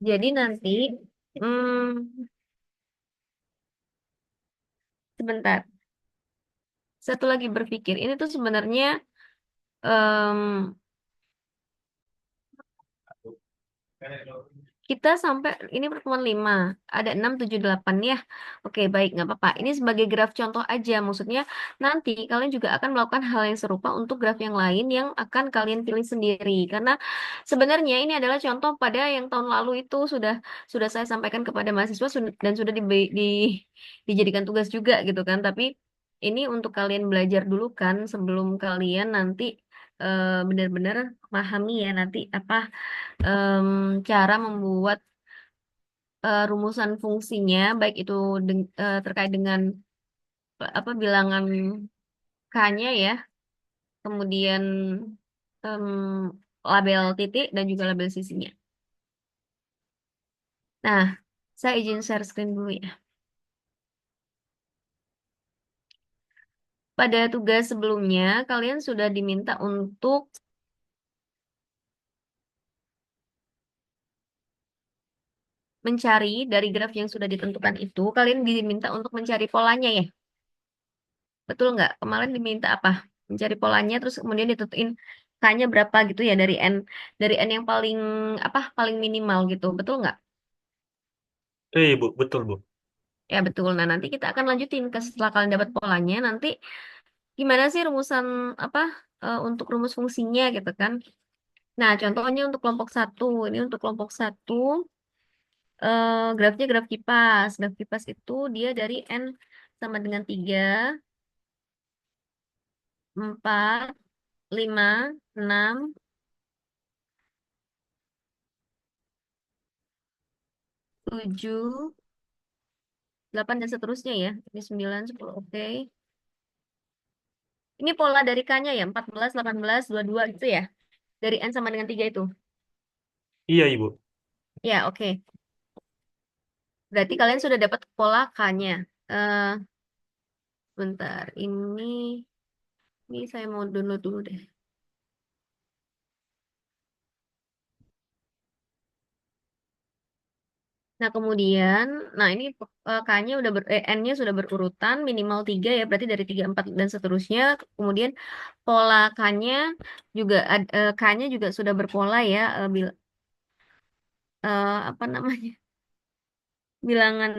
Jadi nanti, hmm, sebentar. Satu lagi berpikir, ini tuh sebenarnya em, kita sampai ini pertemuan 5, ada 6, 7, 8 ya. Oke, baik, nggak apa-apa. Ini sebagai graf contoh aja, maksudnya nanti kalian juga akan melakukan hal yang serupa untuk graf yang lain yang akan kalian pilih sendiri. Karena sebenarnya ini adalah contoh pada yang tahun lalu itu sudah saya sampaikan kepada mahasiswa dan sudah dijadikan tugas juga gitu kan. Tapi ini untuk kalian belajar dulu kan sebelum kalian nanti benar-benar memahami ya nanti apa cara membuat rumusan fungsinya, baik itu terkait dengan apa bilangan K-nya ya, kemudian em, label titik dan juga label sisinya. Nah, saya izin share screen dulu ya. Pada tugas sebelumnya, kalian sudah diminta untuk mencari dari graf yang sudah ditentukan itu, kalian diminta untuk mencari polanya ya. Betul nggak? Kemarin diminta apa? Mencari polanya, terus kemudian ditentuin K-nya berapa gitu ya dari N yang paling apa paling minimal gitu. Betul nggak? Bu, betul, Bu. Ya betul. Nah nanti kita akan lanjutin ke setelah kalian dapat polanya. Nanti gimana sih rumusan apa untuk rumus fungsinya gitu kan? Nah contohnya untuk kelompok satu. Ini untuk kelompok satu grafnya graf kipas. Graf kipas itu dia dari N sama dengan 3, 4, 5, 6, 7, 8 dan seterusnya ya. Ini 9, 10, oke. Ini pola dari K-nya ya, 14, 18, 22 gitu ya. Dari N sama dengan 3 itu. Iya, Ibu. Ya, oke. Berarti kalian sudah dapat pola K-nya. Eh, bentar, ini saya mau download dulu deh. Nah, kemudian, nah ini K-nya N-nya sudah berurutan minimal 3 ya, berarti dari 3, 4 dan seterusnya. Kemudian pola K-nya K-nya juga sudah berpola ya, apa namanya? Bilangan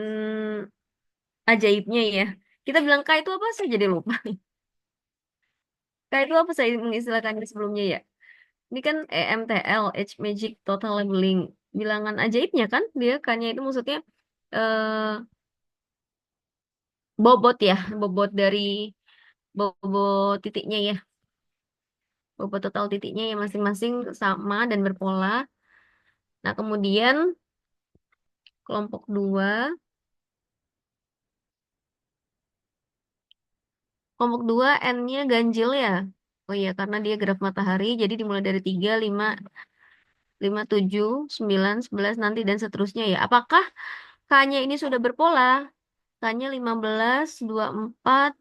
ajaibnya ya. Kita bilang K itu apa? Saya jadi lupa. K itu apa saya mengistilahkannya sebelumnya ya? Ini kan EMTL, Age Magic Total Labeling. Bilangan ajaibnya kan? Dia K-nya itu maksudnya eh bobot ya. Bobot titiknya ya. Bobot total titiknya ya masing-masing sama dan berpola. Nah, kemudian kelompok 2. Kelompok 2 N-nya ganjil ya. Oh iya, karena dia graf matahari, jadi dimulai dari 3, 5, 5, 7, 9, 11 nanti dan seterusnya ya. Apakah K-nya ini sudah berpola? K-nya 15, 24,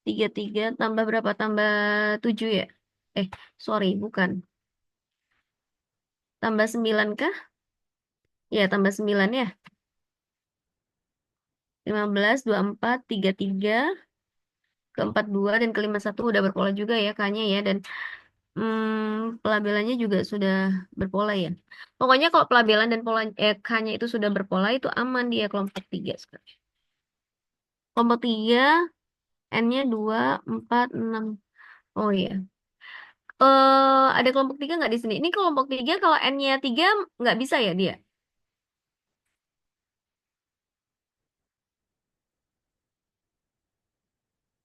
33 tambah berapa? Tambah 7 ya? Eh, sorry, bukan. Tambah 9 kah? Ya, tambah 9 ya. 15, 24, 33, ke 42 dan ke 51 udah berpola juga ya K-nya ya. Dan pelabelannya juga sudah berpola ya. Pokoknya kalau pelabelan dan K-nya itu sudah berpola itu aman dia kelompok 3 sekarang. Kelompok 3 N-nya 2, 4, 6. Oh iya. Ada kelompok 3 nggak di sini? Ini kelompok 3 kalau N-nya 3 nggak bisa ya dia?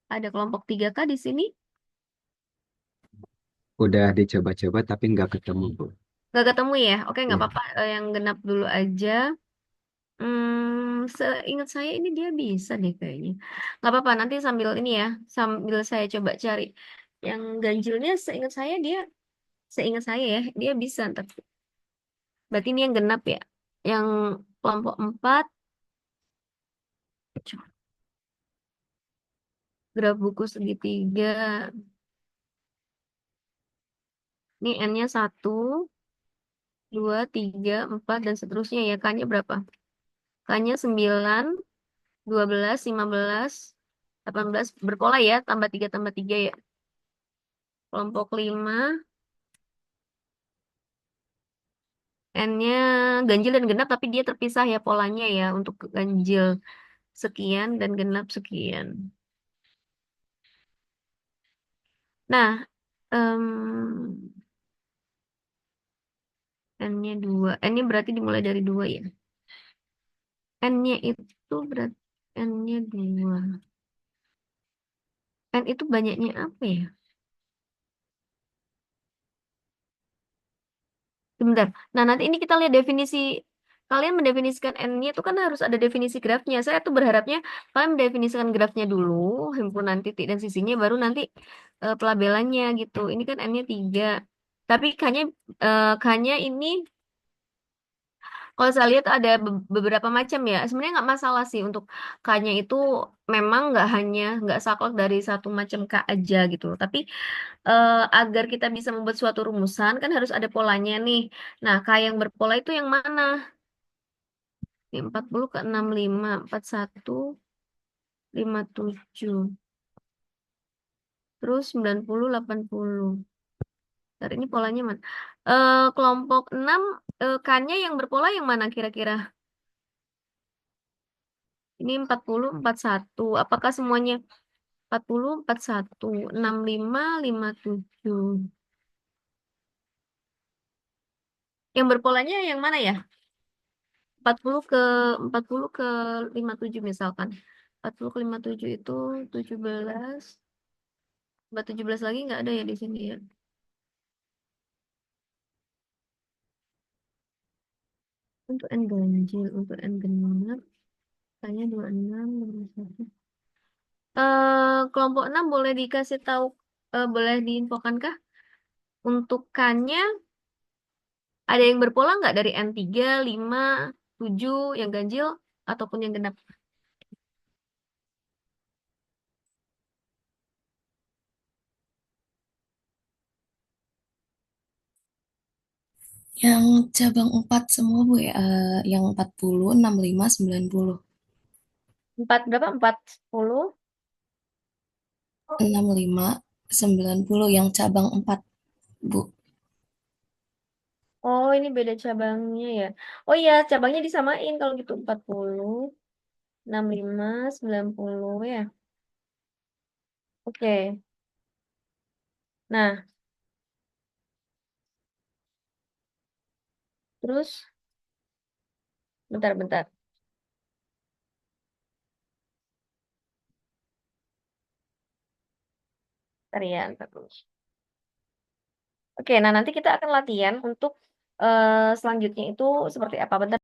Ada kelompok 3 kah di sini? Udah dicoba-coba tapi nggak ketemu, Bu. Nggak ketemu ya? Oke, nggak Ya. apa-apa. Yang genap dulu aja. Seingat saya ini dia bisa deh kayaknya. Nggak apa-apa, nanti sambil ini ya, sambil saya coba cari. Yang ganjilnya seingat saya ya, dia bisa ntar. Berarti ini yang genap ya. Yang kelompok 4 graf buku segitiga. Ini N-nya 1, 2, 3, 4, dan seterusnya ya. K-nya berapa? K-nya 9, 12, 15, 18. Berpola ya, tambah 3 ya. Kelompok 5, N-nya ganjil dan genap, tapi dia terpisah ya polanya ya. Untuk ganjil sekian dan genap sekian. Nah, N-nya 2. N-nya berarti dimulai dari 2 ya. N-nya itu berarti N-nya 2. N itu banyaknya apa ya? Sebentar. Nah, nanti ini kita lihat definisi. Kalian mendefinisikan N-nya itu kan harus ada definisi grafnya. Saya tuh berharapnya kalian mendefinisikan grafnya dulu, himpunan titik dan sisinya, baru nanti pelabelannya gitu. Ini kan N-nya 3. Tapi K-nya ini, kalau saya lihat ada beberapa macam ya. Sebenarnya nggak masalah sih untuk K-nya itu, memang nggak saklek dari satu macam K aja gitu. Tapi agar kita bisa membuat suatu rumusan kan harus ada polanya nih. Nah, K yang berpola itu yang mana? Ini 40 ke 65, 41, 57. Terus 90, 80. Ntar ini polanya mana? Kelompok 6, K-nya yang berpola yang mana kira-kira? Ini 40, 41. Apakah semuanya 40, 41, 65, 57? Yang berpolanya yang mana ya? 40 ke 40 ke 57 misalkan. 40 ke 57 itu 17. Mbak 17 lagi nggak ada ya di sini ya. Untuk N ganjil, untuk N genap, tanya 26, 21. Kelompok 6 boleh dikasih tahu, boleh diinfokankah? Untuk K-nya ada yang berpola nggak dari N3, 5, 7 yang ganjil ataupun yang genap? Yang cabang 4 semua Bu ya, yang 40, 65, 90. 4 berapa? 40. 65, 90 yang cabang 4 Bu. Oh, ini beda cabangnya ya. Oh iya, cabangnya disamain kalau gitu 40, 65, 90 ya. Oke. Nah, terus bentar-bentar. Bentar ya, bentar terus. Oke, nah nanti kita akan latihan untuk selanjutnya itu seperti apa. Bentar.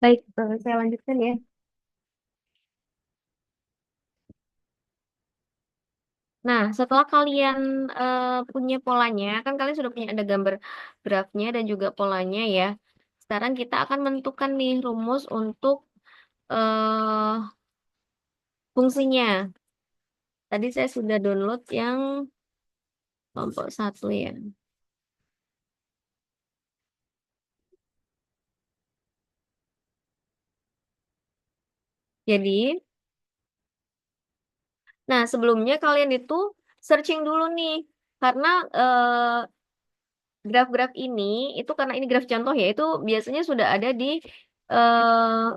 Baik, saya lanjutkan ya. Nah, setelah kalian punya polanya, kan kalian sudah punya ada gambar grafnya dan juga polanya ya. Sekarang kita akan menentukan nih rumus untuk eh fungsinya. Tadi saya sudah download yang kelompok satu ya. Jadi, nah sebelumnya kalian itu searching dulu nih, karena graf-graf ini itu karena ini graf contoh ya, itu biasanya sudah ada di eh,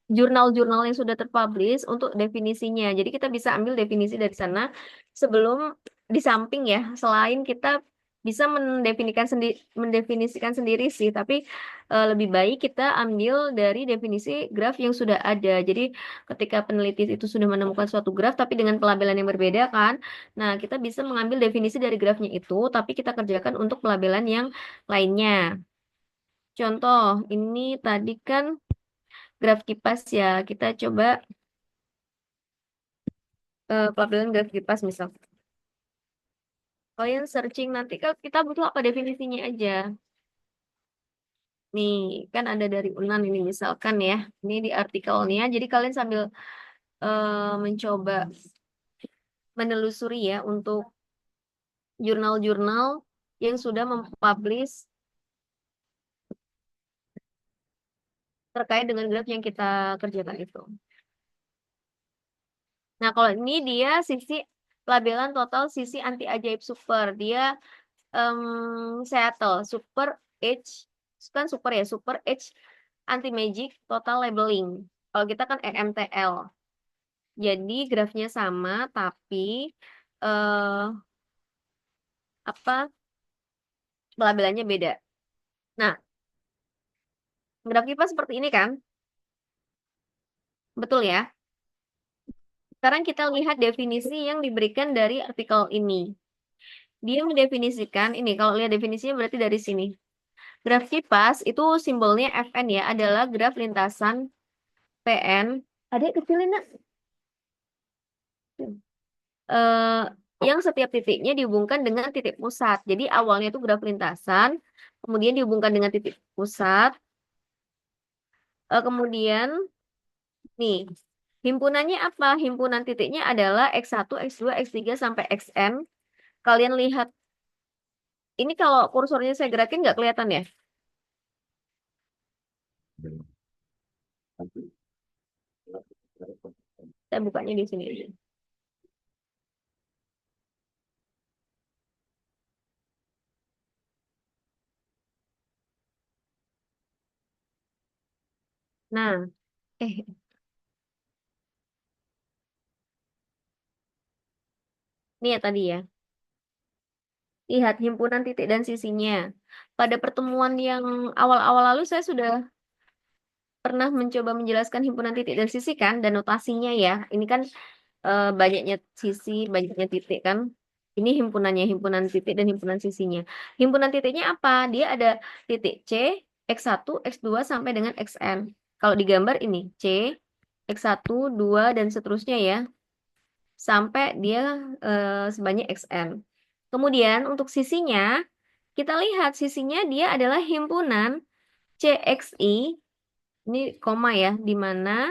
jurnal-jurnal yang sudah terpublish untuk definisinya. Jadi kita bisa ambil definisi dari sana sebelum di samping ya, selain kita bisa mendefinisikan sendiri sih, tapi lebih baik kita ambil dari definisi graf yang sudah ada. Jadi ketika peneliti itu sudah menemukan suatu graf tapi dengan pelabelan yang berbeda kan, nah kita bisa mengambil definisi dari grafnya itu, tapi kita kerjakan untuk pelabelan yang lainnya. Contoh, ini tadi kan graf kipas ya. Kita coba pelabelan graf kipas misal. Kalian searching nanti kan kita butuh apa definisinya aja. Nih, kan ada dari Unan ini misalkan ya. Ini di artikelnya. Jadi kalian sambil mencoba menelusuri ya untuk jurnal-jurnal yang sudah mempublish terkait dengan graf yang kita kerjakan itu. Nah, kalau ini dia sisi pelabelan total sisi anti ajaib super. Dia Seattle Super H kan super ya, Super H anti magic total labeling. Kalau kita kan EMTL. Jadi grafnya sama tapi eh apa pelabelannya beda. Nah, graf kipas seperti ini kan? Betul ya? Sekarang kita lihat definisi yang diberikan dari artikel ini. Dia mendefinisikan ini, kalau lihat definisinya berarti dari sini. Graf kipas itu simbolnya Fn ya, adalah graf lintasan Pn. Adik kecilin nak. eh, yang setiap titiknya dihubungkan dengan titik pusat. Jadi awalnya itu graf lintasan, kemudian dihubungkan dengan titik pusat, kemudian nih, himpunannya apa? Himpunan titiknya adalah X1, X2, X3 sampai Xn. Kalian lihat, ini kalau kursornya saya gerakin nggak kelihatan ya? Saya bukanya di sini aja. Nah, eh, ini ya tadi ya. Lihat himpunan titik dan sisinya. Pada pertemuan yang awal-awal lalu saya sudah pernah mencoba menjelaskan himpunan titik dan sisi kan, dan notasinya ya. Ini kan banyaknya sisi, banyaknya titik kan. Ini himpunannya, himpunan titik dan himpunan sisinya. Himpunan titiknya apa? Dia ada titik C, X1, X2 sampai dengan Xn. Kalau digambar ini C, X1, 2 dan seterusnya ya, sampai dia sebanyak Xn. Kemudian untuk sisinya, kita lihat sisinya dia adalah himpunan CXI, ini koma ya, di mana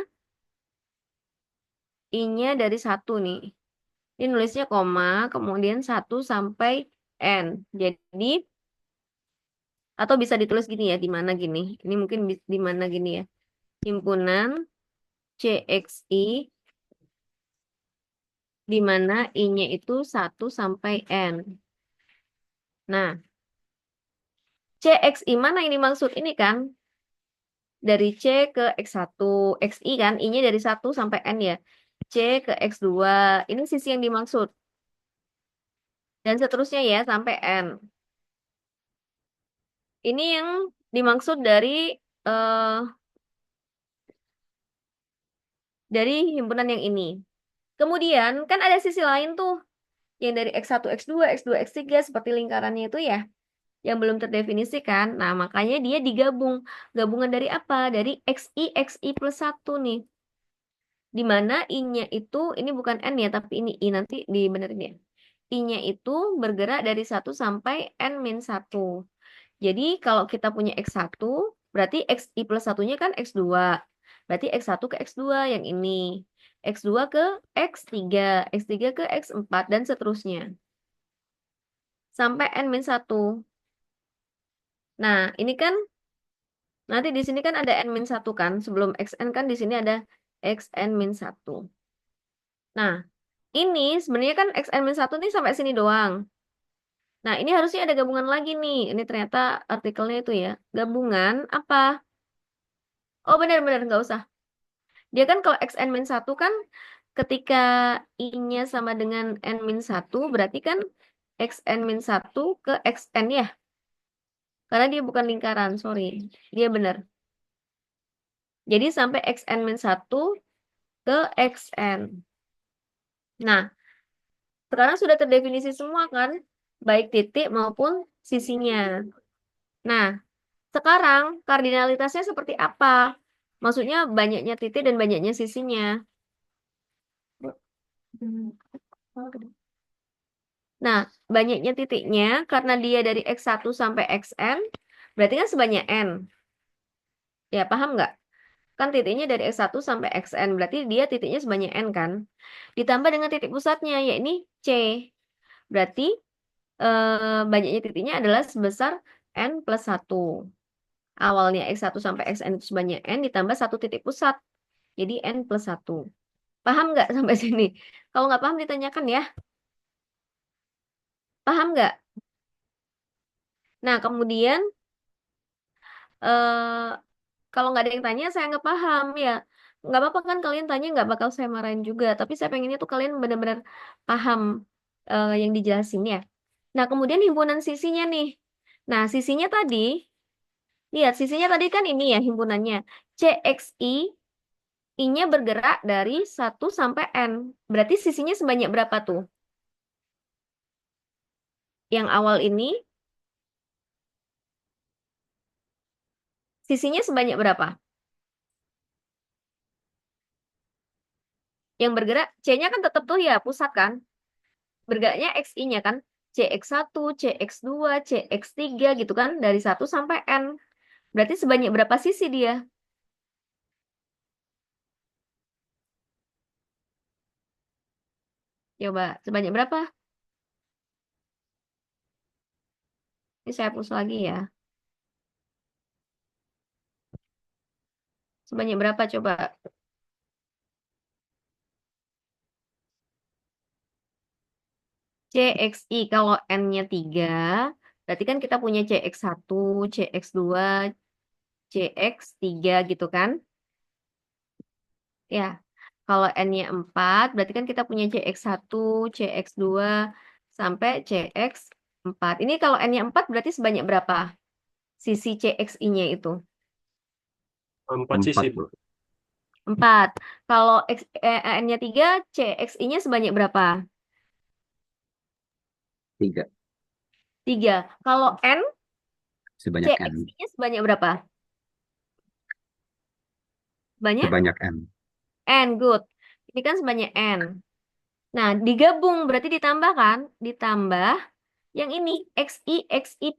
I-nya dari satu nih. Ini nulisnya koma, kemudian satu sampai N. Jadi, atau bisa ditulis gini ya, di mana gini. Ini mungkin di mana gini ya. Himpunan CXI, di mana I-nya itu satu sampai N. Nah, CXI mana ini maksud? Ini kan dari C ke X1, XI kan, I-nya dari satu sampai N ya. C ke X2, ini sisi yang dimaksud. Dan seterusnya ya, sampai N. Ini yang dimaksud eh, dari himpunan yang ini. Kemudian kan ada sisi lain tuh yang dari X1, X2, X2, X3 seperti lingkarannya itu ya yang belum terdefinisikan. Nah, makanya dia digabung. Gabungan dari apa? Dari XI plus 1 nih. Di mana I-nya itu ini bukan N ya, tapi ini I nanti dibenerin ya. I-nya itu bergerak dari 1 sampai N-1. Jadi kalau kita punya X1, berarti XI plus satunya kan X2. Berarti X1 ke X2 yang ini. X2 ke X3, X3 ke X4, dan seterusnya. Sampai N-1. Nah, ini kan nanti di sini kan ada N-1 kan. Sebelum XN kan di sini ada XN-1. Nah, ini sebenarnya kan XN-1 nih sampai sini doang. Nah, ini harusnya ada gabungan lagi nih. Ini ternyata artikelnya itu ya. Gabungan apa? Oh, benar-benar nggak usah. Dia kan kalau Xn-1 kan ketika I-nya sama dengan N-1 berarti kan Xn-1 ke Xn ya. Karena dia bukan lingkaran, sorry. Dia benar. Jadi sampai Xn-1 ke Xn. Nah, sekarang sudah terdefinisi semua kan? Baik titik maupun sisinya. Nah, sekarang kardinalitasnya seperti apa? Maksudnya banyaknya titik dan banyaknya sisinya. Nah, banyaknya titiknya karena dia dari X1 sampai Xn, berarti kan sebanyak N. Ya, paham nggak? Kan titiknya dari X1 sampai Xn, berarti dia titiknya sebanyak N kan? Ditambah dengan titik pusatnya, yakni C. Berarti banyaknya titiknya adalah sebesar N plus 1. Awalnya X1 sampai Xn itu sebanyak N, ditambah satu titik pusat. Jadi N plus 1. Paham nggak sampai sini? Kalau nggak paham ditanyakan ya. Paham nggak? Nah, kemudian eh kalau nggak ada yang tanya, saya nggak paham ya. Nggak apa-apa kan kalian tanya, nggak bakal saya marahin juga. Tapi saya pengennya tuh kalian benar-benar paham yang dijelasin ya. Nah, kemudian himpunan sisinya nih. Nah, sisinya tadi, lihat sisinya tadi kan ini ya himpunannya. CXI, I-nya bergerak dari 1 sampai N. Berarti sisinya sebanyak berapa tuh? Yang awal ini, sisinya sebanyak berapa? Yang bergerak, C-nya kan tetap tuh ya, pusat kan? Bergeraknya XI-nya kan? CX1, CX2, CX3 gitu kan? Dari 1 sampai N. Berarti sebanyak berapa sisi dia? Coba, sebanyak berapa? Ini saya hapus lagi ya. Sebanyak berapa coba? CXI kalau N-nya 3, berarti kan kita punya CX1, CX2, CX3 gitu kan? Ya, kalau N-nya 4, berarti kan kita punya CX1, CX2, sampai CX4. Ini kalau N-nya 4 berarti sebanyak berapa? Sisi CXI-nya itu. 4 sisi, Empat, Bu. Bu. 4. Kalau N-nya 3, CXI-nya sebanyak berapa? 3. 3. Kalau N, Sebanyak N. CXI-nya sebanyak berapa? Banyak? Sebanyak N. N, good. Ini kan sebanyak N. Nah, digabung berarti ditambah kan? Ditambah yang ini XI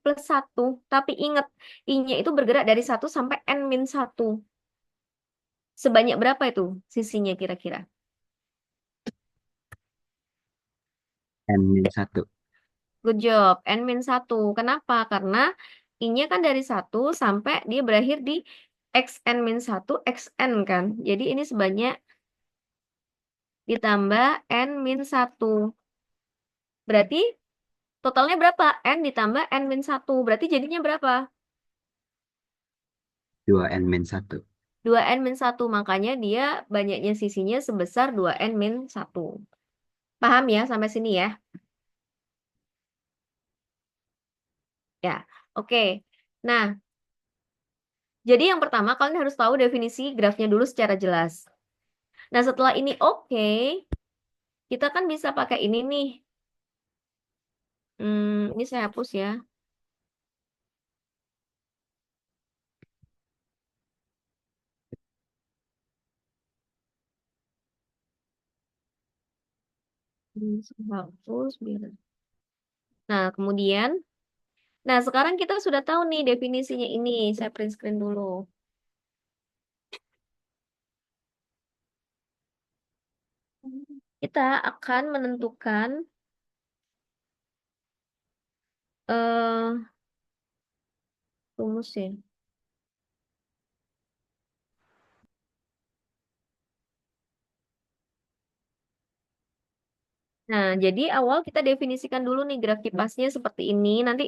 plus 1. Tapi ingat, I-nya itu bergerak dari 1 sampai N-1. Sebanyak berapa itu sisinya kira-kira? N-1. Good job, N-1. Kenapa? Karena I-nya kan dari 1 sampai dia berakhir di XN-1, XN kan. Jadi ini sebanyak ditambah N-1. Berarti totalnya berapa? N ditambah N-1. Berarti jadinya berapa? 2N-1. 2N-1. Makanya dia banyaknya sisinya sebesar 2N-1. Paham ya sampai sini ya? Ya, oke. Nah, jadi yang pertama kalian harus tahu definisi grafnya dulu secara jelas. Nah, setelah ini oke, kita kan bisa pakai ini nih. Ini saya hapus ya. Hapus biar. Nah, kemudian, nah sekarang kita sudah tahu nih definisinya ini. Saya print screen dulu. Kita akan menentukan eh rumus ya. Nah, jadi awal kita definisikan dulu nih graf kipasnya seperti ini. Nanti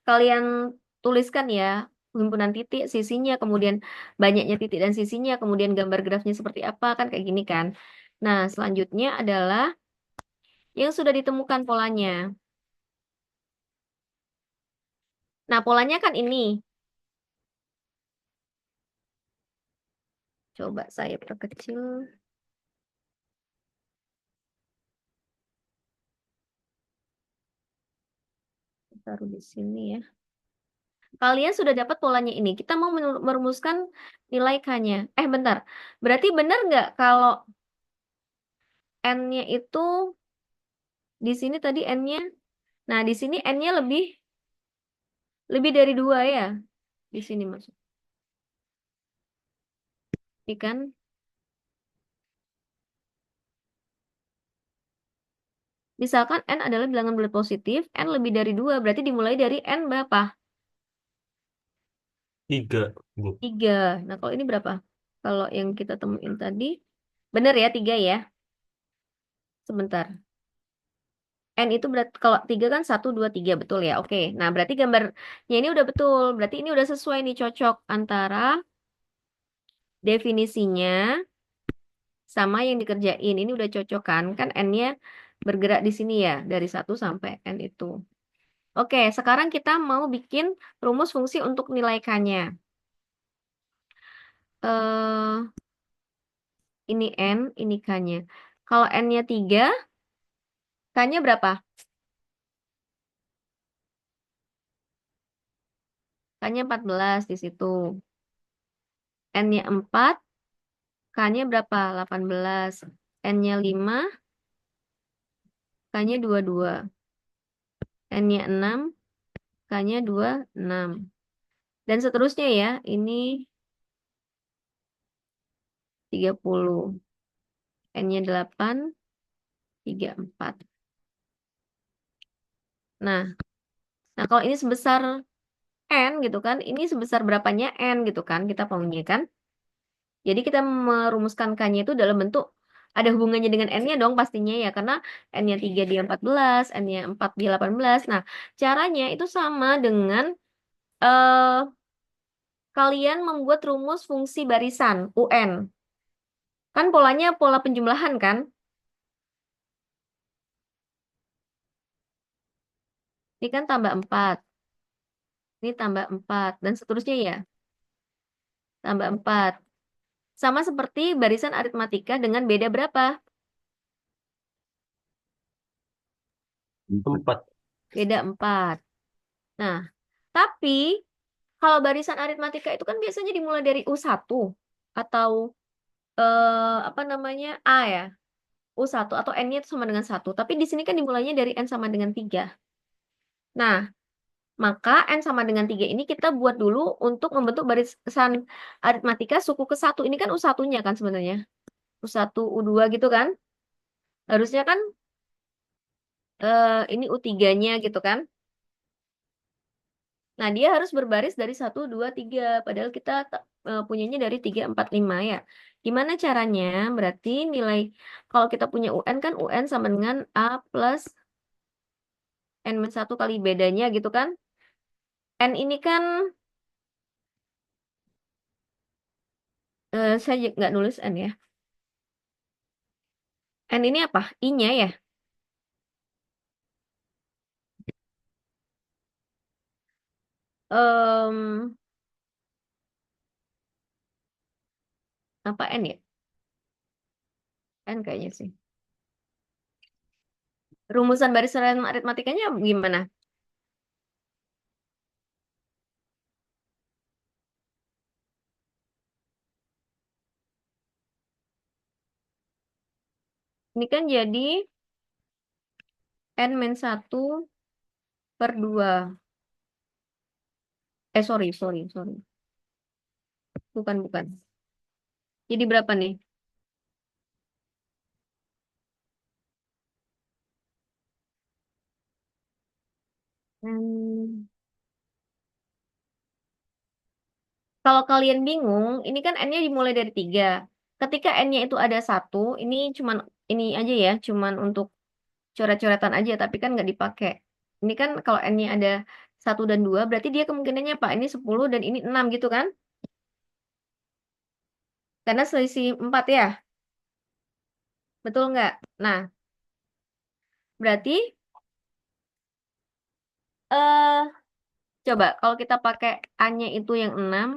kalian tuliskan ya himpunan titik, sisinya, kemudian banyaknya titik dan sisinya, kemudian gambar grafnya seperti apa, kan kayak gini kan. Nah, selanjutnya adalah yang sudah ditemukan polanya. Nah, polanya kan ini. Coba saya perkecil, taruh di sini ya. Kalian sudah dapat polanya ini. Kita mau merumuskan nilai K-nya. Bentar. Berarti benar nggak kalau N-nya itu di sini tadi N-nya. Nah, di sini N-nya lebih dari 2 ya. Di sini masuk. Ini kan. Misalkan N adalah bilangan bulat positif, N lebih dari 2. Berarti dimulai dari N berapa? 3, Bu. 3. Nah, kalau ini berapa? Kalau yang kita temuin tadi. Benar ya, 3 ya. Sebentar. N itu berarti kalau 3 kan 1, 2, 3 betul ya. Oke. Nah, berarti gambarnya ini udah betul. Berarti ini udah sesuai nih cocok antara definisinya sama yang dikerjain. Ini udah cocok kan? Kan N-nya bergerak di sini ya dari 1 sampai N itu. Oke, sekarang kita mau bikin rumus fungsi untuk nilai K-nya. Eh, ini N, ini K-nya. Kalau N-nya 3, K-nya berapa? K-nya 14 di situ. N-nya 4, K-nya berapa? 18. N-nya 5, K-nya 22. N-nya 6, K-nya 26. Dan seterusnya ya, ini 30. N-nya 8, 34. Nah, nah kalau ini sebesar N gitu kan, ini sebesar berapanya N gitu kan, kita maunya kan. Jadi kita merumuskan K-nya itu dalam bentuk ada hubungannya dengan N-nya dong pastinya ya, karena N-nya 3 dia 14, N-nya 4 dia 18. Nah, caranya itu sama dengan eh kalian membuat rumus fungsi barisan, UN. Kan polanya pola penjumlahan kan? Ini kan tambah 4, ini tambah 4, dan seterusnya ya, tambah 4. Sama seperti barisan aritmatika dengan beda berapa? 4. 4. Beda 4. Nah, tapi kalau barisan aritmatika itu kan biasanya dimulai dari U1 atau apa namanya? A ya. U1 atau N-nya itu sama dengan 1. Tapi di sini kan dimulainya dari N sama dengan 3. Nah, maka N sama dengan 3 ini kita buat dulu untuk membentuk barisan aritmatika suku ke 1. Ini kan U1-nya kan sebenarnya. U1, U2 gitu kan. Harusnya kan ini U3-nya gitu kan. Nah, dia harus berbaris dari 1, 2, 3. Padahal kita punyanya dari 3, 4, 5 ya. Gimana caranya? Berarti nilai, kalau kita punya UN kan UN sama dengan A plus N-1 kali bedanya gitu kan. N ini kan, saya nggak nulis N ya. N ini apa? I-nya ya. Em, apa N ya? N kayaknya sih. Rumusan barisan aritmatikanya gimana? Ini kan jadi N min 1/2. Sorry. Bukan. Jadi berapa nih? Hmm, Kalau kalian bingung, ini kan N-nya dimulai dari 3. Ketika N-nya itu ada 1, ini cuman ini aja ya, cuman untuk coret-coretan aja, tapi kan nggak dipakai. Ini kan kalau N-nya ada 1 dan 2, berarti dia kemungkinannya apa? Ini 10 dan ini 6 gitu kan? Karena selisih 4 ya, betul nggak? Nah, berarti eh coba kalau kita pakai A-nya itu yang 6,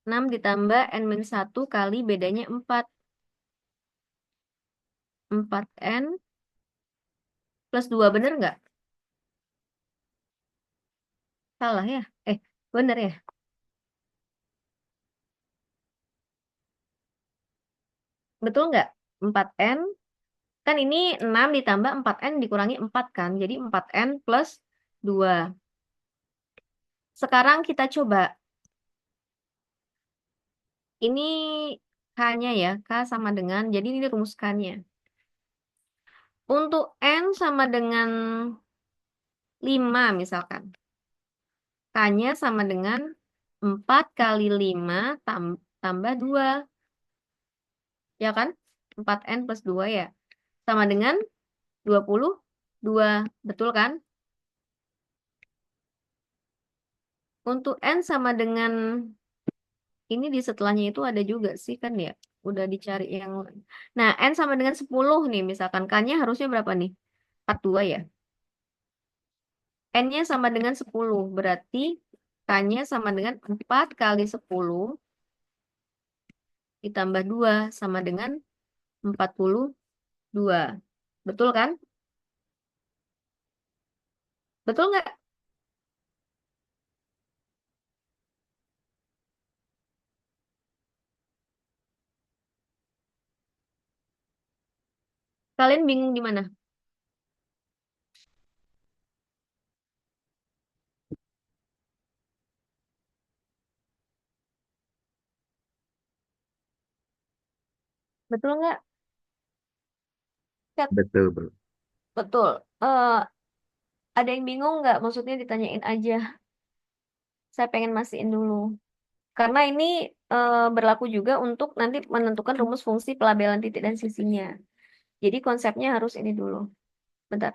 6 ditambah N-1 kali bedanya 4. 4N plus 2, bener nggak? Salah ya? Bener ya? Betul nggak? 4N, kan ini 6 ditambah 4N dikurangi 4 kan? Jadi 4N plus 2. Sekarang kita coba. Ini K-nya ya. K sama dengan, jadi ini rumuskannya. Untuk N sama dengan 5 misalkan. K-nya sama dengan 4 kali 5 tambah 2. Ya kan? 4N plus 2 ya. Sama dengan 22. Betul kan? Untuk N sama dengan ini di setelahnya itu ada juga sih kan ya. Udah dicari yang lain. Nah, N sama dengan 10 nih. Misalkan K-nya harusnya berapa nih? 42 ya. N-nya sama dengan 10. Berarti K-nya sama dengan 4 kali 10 ditambah 2 sama dengan 42. Betul kan? Betul nggak? Kalian bingung di mana? Betul nggak? Chat. Betul, bro. Betul. Eh, ada yang bingung nggak? Maksudnya ditanyain aja. Saya pengen mastiin dulu. Karena ini berlaku juga untuk nanti menentukan rumus fungsi pelabelan titik dan sisinya. Jadi konsepnya harus ini dulu. Bentar.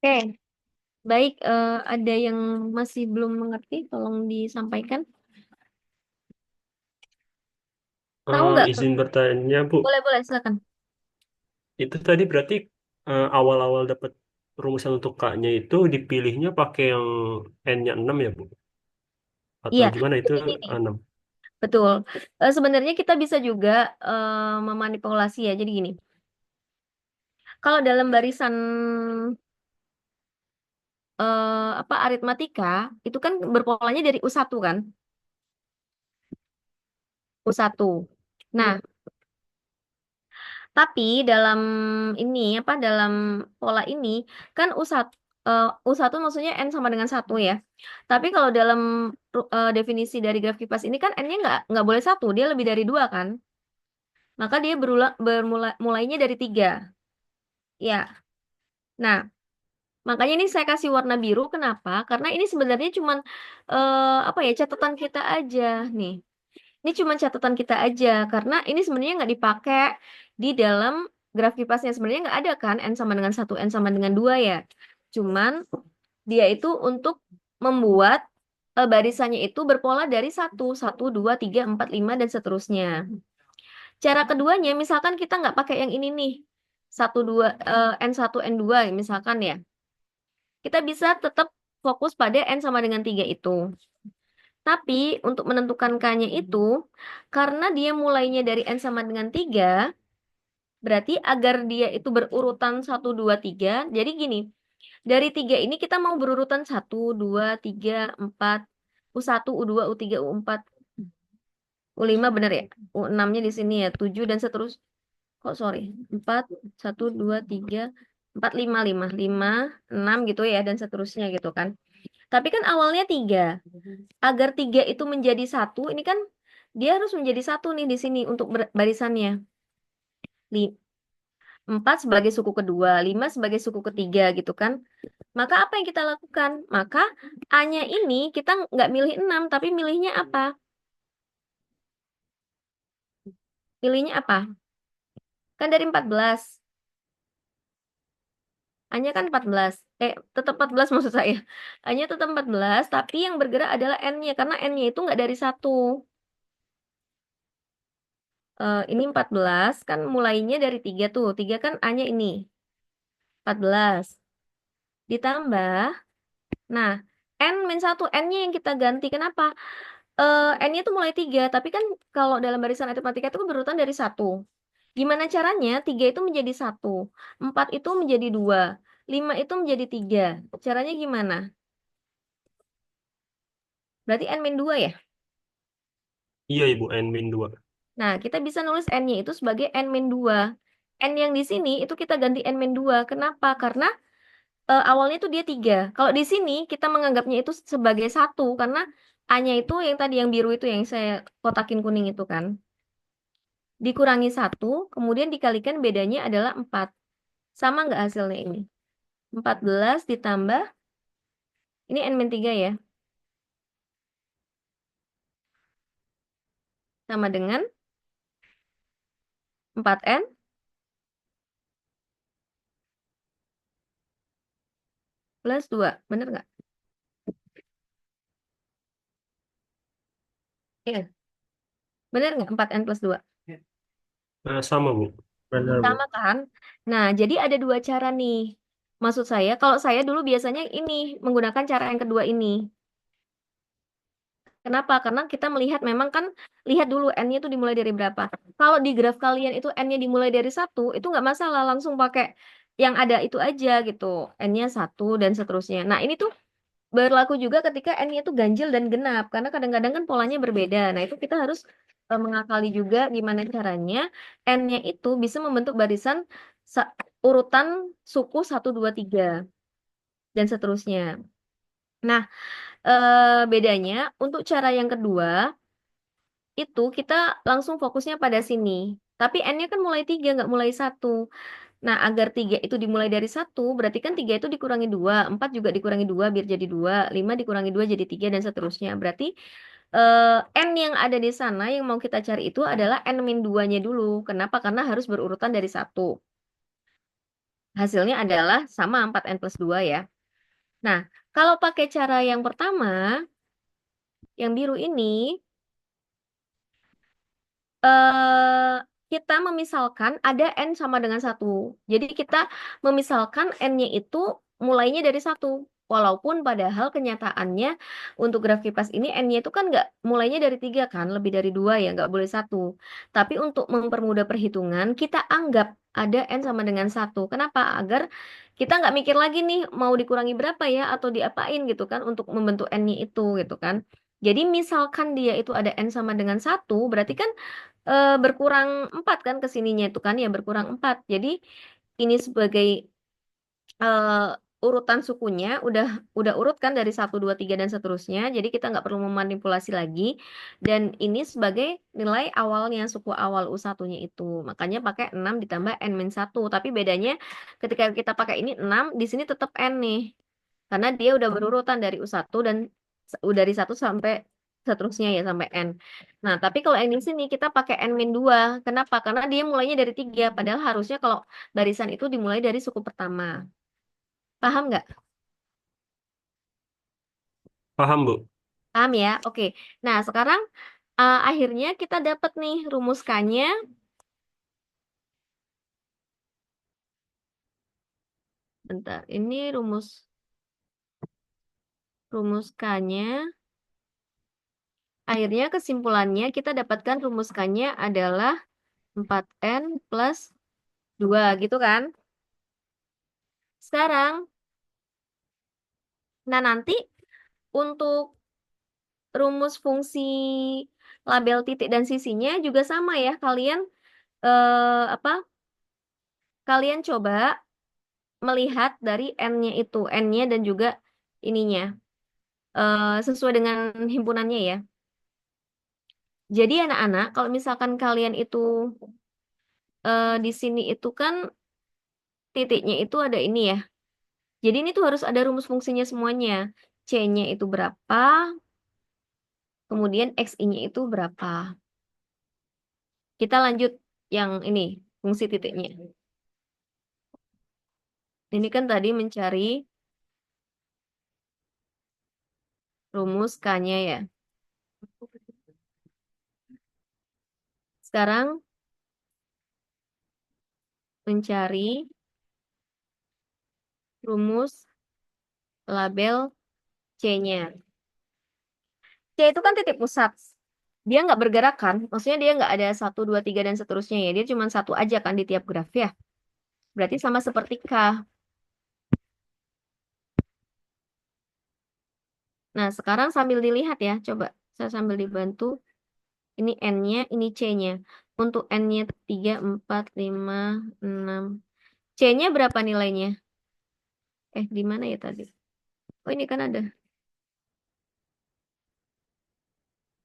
Oke, baik. Ada yang masih belum mengerti, tolong disampaikan. Tahu nggak? Izin bertanya, Bu. Boleh, boleh, silakan. Itu tadi berarti awal-awal dapat rumusan untuk K-nya itu dipilihnya pakai yang N-nya 6 ya, Bu? Atau Iya, gimana itu jadi gini. 6? Betul. Sebenarnya kita bisa juga memanipulasi ya. Jadi gini, kalau dalam barisan apa aritmatika itu kan berpolanya dari U1 kan? U1. Nah, tapi dalam ini apa dalam pola ini kan U1 maksudnya N sama dengan 1 ya. Tapi kalau dalam definisi dari graf kipas ini kan N-nya nggak boleh 1, dia lebih dari 2 kan? Maka dia mulainya dari 3. Ya. Nah, makanya ini saya kasih warna biru. Kenapa? Karena ini sebenarnya cuman apa ya catatan kita aja nih. Ini cuma catatan kita aja karena ini sebenarnya nggak dipakai di dalam graf kipasnya. Sebenarnya nggak ada kan n sama dengan 1, n sama dengan 2 ya. Cuman dia itu untuk membuat barisannya itu berpola dari 1, 1, 2, 3, 4, 5 dan seterusnya. Cara keduanya misalkan kita nggak pakai yang ini nih. 1, 2 N1 N2 misalkan ya. Kita bisa tetap fokus pada n sama dengan 3 itu. Tapi untuk menentukan K-nya itu, karena dia mulainya dari N sama dengan 3, berarti agar dia itu berurutan 1, 2, 3, jadi gini, dari 3 ini kita mau berurutan 1, 2, 3, 4, U1, U2, U3, U4, U5 bener ya? U6-nya di sini ya, 7 dan seterusnya. Kok sorry, 4, 1, 2, 3, 4, 5, 5, 5, 6 gitu ya, dan seterusnya gitu kan. Tapi kan awalnya 3. Agar 3 itu menjadi 1, ini kan dia harus menjadi 1 nih di sini untuk barisannya. 4 sebagai suku kedua, 5 sebagai suku ketiga gitu kan. Maka apa yang kita lakukan? Maka A-nya ini kita nggak milih 6, tapi milihnya apa? Milihnya apa? Kan dari 14. A-nya kan 14. Tetap 14 maksud saya. A-nya tetap 14, tapi yang bergerak adalah N-nya. Karena N-nya itu nggak dari 1. Ini 14 kan mulainya dari 3 tuh. 3 kan A-nya ini. 14. Ditambah. Nah, N-1. N-nya yang kita ganti. Kenapa? N-nya itu mulai 3. Tapi kan kalau dalam barisan aritmatika itu kan berurutan dari 1. Gimana caranya? 3 itu menjadi 1. 4 itu menjadi 2. 5 itu menjadi 3. Caranya gimana? Berarti N-2 ya? Iya, Ibu, N-2. Nah, kita bisa nulis N-nya itu sebagai N-2. N yang di sini itu kita ganti N-2. Kenapa? Karena awalnya itu dia 3. Kalau di sini kita menganggapnya itu sebagai 1. Karena A-nya itu yang tadi yang biru itu yang saya kotakin kuning itu kan. Dikurangi 1, kemudian dikalikan bedanya adalah 4. Sama nggak hasilnya ini? 14 ditambah, ini N-3 ya. Sama dengan 4N plus 2. Bener nggak? Iya. Bener nggak 4N plus 2? Sama, Bu. Benar, Bu. Sama kan? Nah, jadi ada dua cara nih. Maksud saya, kalau saya dulu biasanya ini, menggunakan cara yang kedua ini. Kenapa? Karena kita melihat memang kan, lihat dulu N-nya itu dimulai dari berapa. Kalau di graf kalian itu N-nya dimulai dari 1, itu nggak masalah. Langsung pakai yang ada itu aja gitu. N-nya 1 dan seterusnya. Nah, ini tuh berlaku juga ketika N-nya itu ganjil dan genap. Karena kadang-kadang kan polanya berbeda. Nah, itu kita harus mengakali juga gimana caranya N-nya itu bisa membentuk barisan urutan suku 1, 2, 3 dan seterusnya. Nah, bedanya untuk cara yang kedua itu kita langsung fokusnya pada sini. Tapi N-nya kan mulai 3, nggak mulai 1. Nah, agar 3 itu dimulai dari 1, berarti kan 3 itu dikurangi 2, 4 juga dikurangi 2 biar jadi 2, 5 dikurangi 2 jadi 3 dan seterusnya. Berarti N yang ada di sana yang mau kita cari itu adalah N-2-nya dulu. Kenapa? Karena harus berurutan dari 1. Hasilnya adalah sama 4N plus 2 ya. Nah, kalau pakai cara yang pertama, yang biru ini, eh kita memisalkan ada N sama dengan satu. Jadi kita memisalkan N-nya itu mulainya dari satu. Walaupun padahal kenyataannya untuk graf kipas ini N-nya itu kan nggak mulainya dari tiga kan, lebih dari dua ya, nggak boleh satu. Tapi untuk mempermudah perhitungan, kita anggap ada N sama dengan satu. Kenapa? Agar kita nggak mikir lagi nih mau dikurangi berapa ya atau diapain gitu kan untuk membentuk N-nya itu gitu kan. Jadi misalkan dia itu ada N sama dengan satu, berarti kan berkurang 4 kan ke sininya itu kan ya berkurang 4. Jadi ini sebagai urutan sukunya udah urut kan dari 1, 2, 3 dan seterusnya. Jadi kita nggak perlu memanipulasi lagi. Dan ini sebagai nilai awalnya suku awal U1-nya itu. Makanya pakai 6 ditambah N-1. Tapi bedanya ketika kita pakai ini 6 di sini tetap N nih. Karena dia udah berurutan dari U1 dan dari 1 sampai seterusnya ya sampai N. Nah, tapi kalau yang di sini kita pakai N-2. Kenapa? Karena dia mulainya dari 3. Padahal harusnya kalau barisan itu dimulai dari suku pertama. Paham nggak? Paham, Bu? Paham ya? Oke. Nah, sekarang akhirnya kita dapat nih rumus K-nya. Bentar, ini rumus K-nya. Akhirnya kesimpulannya kita dapatkan rumus K-nya adalah 4N plus 2 gitu kan? Sekarang, nah nanti untuk rumus fungsi label titik dan sisinya juga sama ya. Kalian apa? Kalian coba melihat dari N-nya itu, N-nya dan juga ininya sesuai dengan himpunannya ya. Jadi anak-anak, kalau misalkan kalian itu di sini itu kan titiknya itu ada ini ya. Jadi ini tuh harus ada rumus fungsinya semuanya. C-nya itu berapa, kemudian XI-nya itu berapa. Kita lanjut yang ini, fungsi titiknya. Ini kan tadi mencari rumus K-nya ya. Sekarang mencari rumus label C-nya. C itu kan titik pusat. Dia nggak bergerak kan? Maksudnya dia nggak ada 1, 2, 3 dan seterusnya ya. Dia cuma satu aja kan di tiap graf ya. Berarti sama seperti K. Nah, sekarang sambil dilihat ya. Coba saya sambil dibantu. Ini N-nya, ini C-nya. Untuk N-nya 3, 4, 5, 6. C-nya berapa nilainya? Di mana ya tadi? Oh, ini kan ada.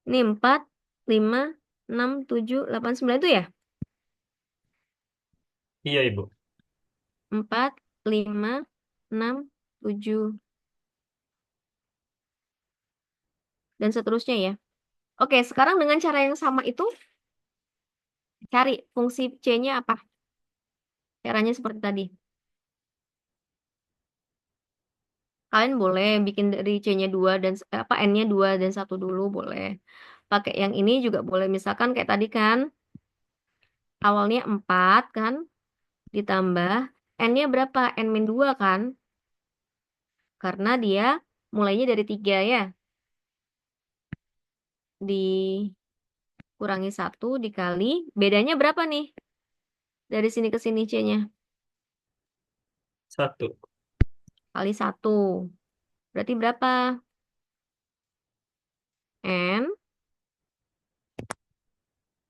Ini 4, 5, 6, 7, 8, 9 itu ya? Iya, Ibu. 4, 5, 6, 7, dan seterusnya ya. Oke, sekarang dengan cara yang sama itu, cari fungsi C-nya apa? Caranya seperti tadi. Kalian boleh bikin dari C-nya 2 dan N-nya 2 dan 1 dulu boleh. Pakai yang ini juga boleh. Misalkan kayak tadi kan, awalnya 4 kan, ditambah N-nya berapa? N-2 kan? Karena dia mulainya dari 3 ya. Dikurangi 1 dikali, bedanya berapa nih? Dari sini ke sini C-nya. 1. Kali 1. Berarti berapa? N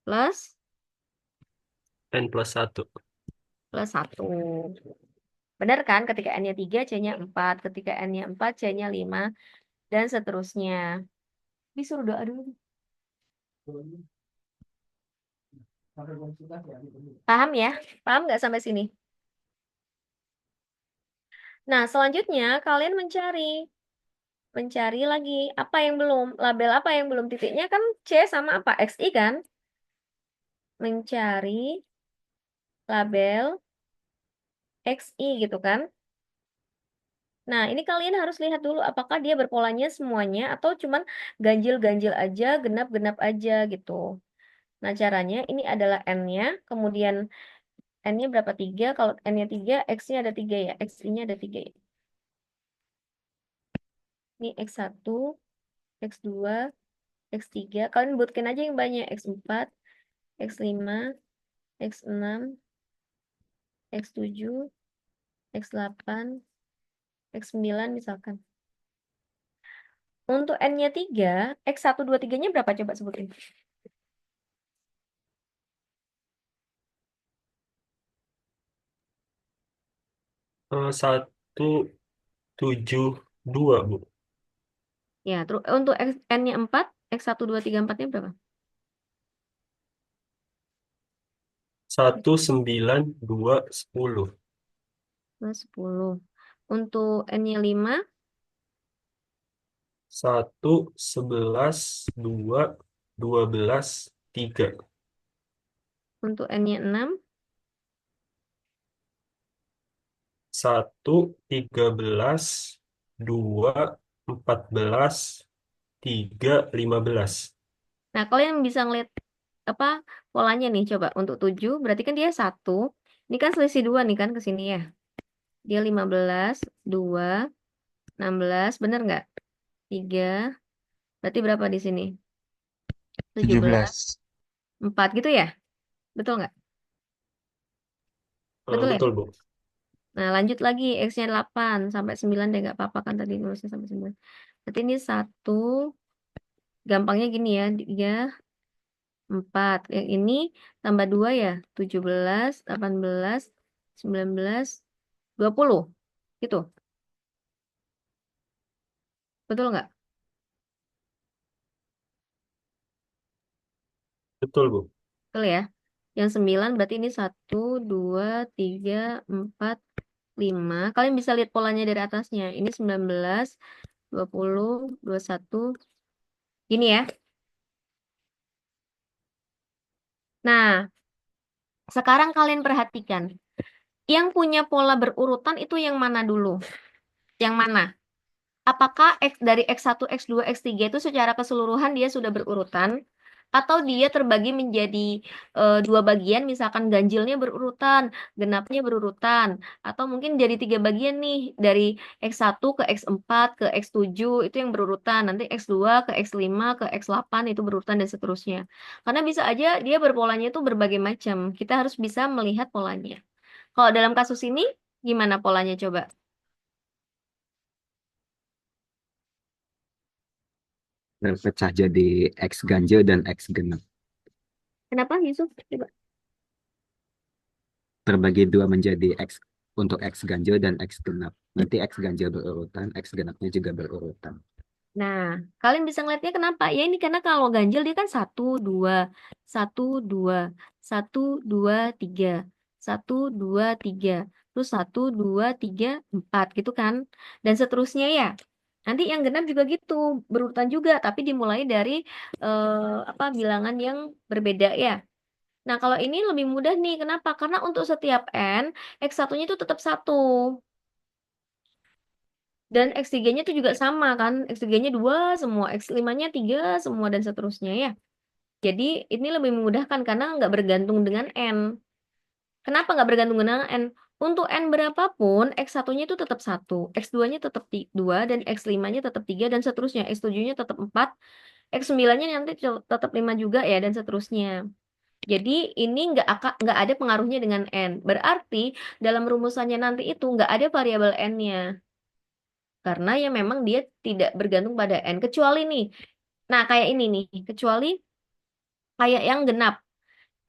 plus N plus 1. plus 1. Benar kan? Ketika N-nya 3, C-nya 4. Ketika N-nya 4, C-nya 5. Dan seterusnya. Disuruh doa dulu. Paham ya? Paham nggak sampai sini? Nah, selanjutnya kalian mencari lagi apa yang belum, label apa yang belum titiknya kan C sama apa? XI kan? Mencari label XI gitu kan. Nah, ini kalian harus lihat dulu apakah dia berpolanya semuanya atau cuman ganjil-ganjil aja, genap-genap aja gitu. Nah, caranya ini adalah N-nya, kemudian N-nya berapa? 3. Kalau N-nya 3, X-nya ada 3 ya. X-nya ada 3 ya. Ini X1, X2, X3. Kalian buatkan aja yang banyak. X4, X5, X6, X7, X8, X9 misalkan. Untuk N-nya 3, X1, 2, 3-nya berapa? Coba sebutin. Satu tujuh dua Bu. Ya, terus untuk N-nya 4, X1, 2, 3, 4-nya berapa? 1920. 10. Untuk N-nya 5, 11 12 3. untuk N-nya 6, 1 13 2 14 3 15. Nah, kalian bisa ngeliat apa polanya nih coba. Untuk 7 berarti kan dia 1. Ini kan selisih 2 nih kan ke sini ya. Dia 15, 2, 16, bener nggak? 3, berarti berapa di sini? 17, 17. 4 gitu ya? Betul nggak? Betul ya? Betul Bu. Nah, lanjut lagi. X-nya 8 sampai 9 deh. Nggak apa-apa kan tadi nulisnya sampai 9. Berarti ini 1. Gampangnya gini ya. 3, 4. Yang ini tambah 2 ya. 17, 18, 19, 20. Gitu. Betul nggak? Betul Bu. Betul ya. Yang 9 berarti ini 1, 2, 3, 4, 5. Kalian bisa lihat polanya dari atasnya. Ini 19, 20, 21. Gini ya. Nah, sekarang kalian perhatikan. Yang punya pola berurutan itu yang mana dulu? Yang mana? Apakah dari X1, X2, X3 itu secara keseluruhan dia sudah berurutan? Atau dia terbagi menjadi dua bagian, misalkan ganjilnya berurutan, genapnya berurutan. Atau mungkin jadi tiga bagian nih, dari X1 ke X4 ke X7 itu yang berurutan. Nanti X2 ke X5 ke X8 itu berurutan dan seterusnya. Karena bisa aja dia berpolanya itu berbagai macam. Kita harus bisa melihat polanya. Kalau dalam kasus ini, gimana polanya coba? Terpecah jadi X ganjil dan X genap. Kenapa Yusuf? Coba. Terbagi dua menjadi X untuk X ganjil dan X genap. Nanti X ganjil berurutan, X genapnya juga berurutan. Nah, kalian bisa ngeliatnya kenapa? Ya ini karena kalau ganjil dia kan 1, 2, 1, 2, 1, 2, 3, 1, 2, 3, terus 1, 2, 3, 4 gitu kan. Dan seterusnya ya. Nanti yang genap juga gitu, berurutan juga, tapi dimulai dari apa bilangan yang berbeda ya. Nah, kalau ini lebih mudah nih, kenapa? Karena untuk setiap N, X1-nya itu tetap 1. Dan X3-nya itu juga sama kan. X3-nya 2 semua, X5-nya 3 semua, dan seterusnya ya. Jadi ini lebih memudahkan karena nggak bergantung dengan N. Kenapa nggak bergantung dengan N? Untuk N berapapun, X1-nya itu tetap 1, X2-nya tetap 2, dan X5-nya tetap 3, dan seterusnya. X7-nya tetap 4, X9-nya nanti tetap 5 juga ya, dan seterusnya. Jadi ini nggak ada pengaruhnya dengan N. Berarti dalam rumusannya nanti itu nggak ada variabel N-nya. Karena ya memang dia tidak bergantung pada N. Kecuali nih, nah kayak ini nih, kecuali kayak yang genap.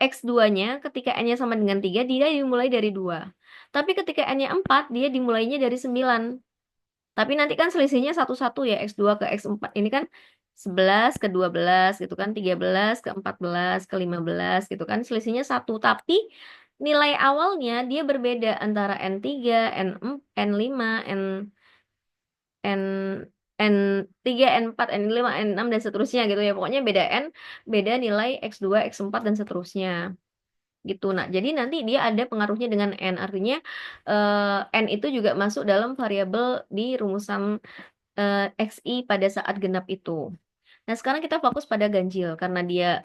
X2-nya ketika N-nya sama dengan 3, dia dimulai dari 2. Tapi ketika N-nya 4, dia dimulainya dari 9. Tapi nanti kan selisihnya satu-satu ya, X2 ke X4. Ini kan 11 ke 12 gitu kan, 13 ke 14 ke 15 gitu kan, selisihnya 1. Tapi nilai awalnya dia berbeda antara N3, N5, N N3, N4, N5, N6 dan seterusnya gitu ya. Pokoknya beda N, beda nilai X2, X4 dan seterusnya. gitu. Nah, jadi nanti dia ada pengaruhnya dengan N. Artinya N itu juga masuk dalam variabel di rumusan XI pada saat genap itu. Nah, sekarang kita fokus pada ganjil. Karena dia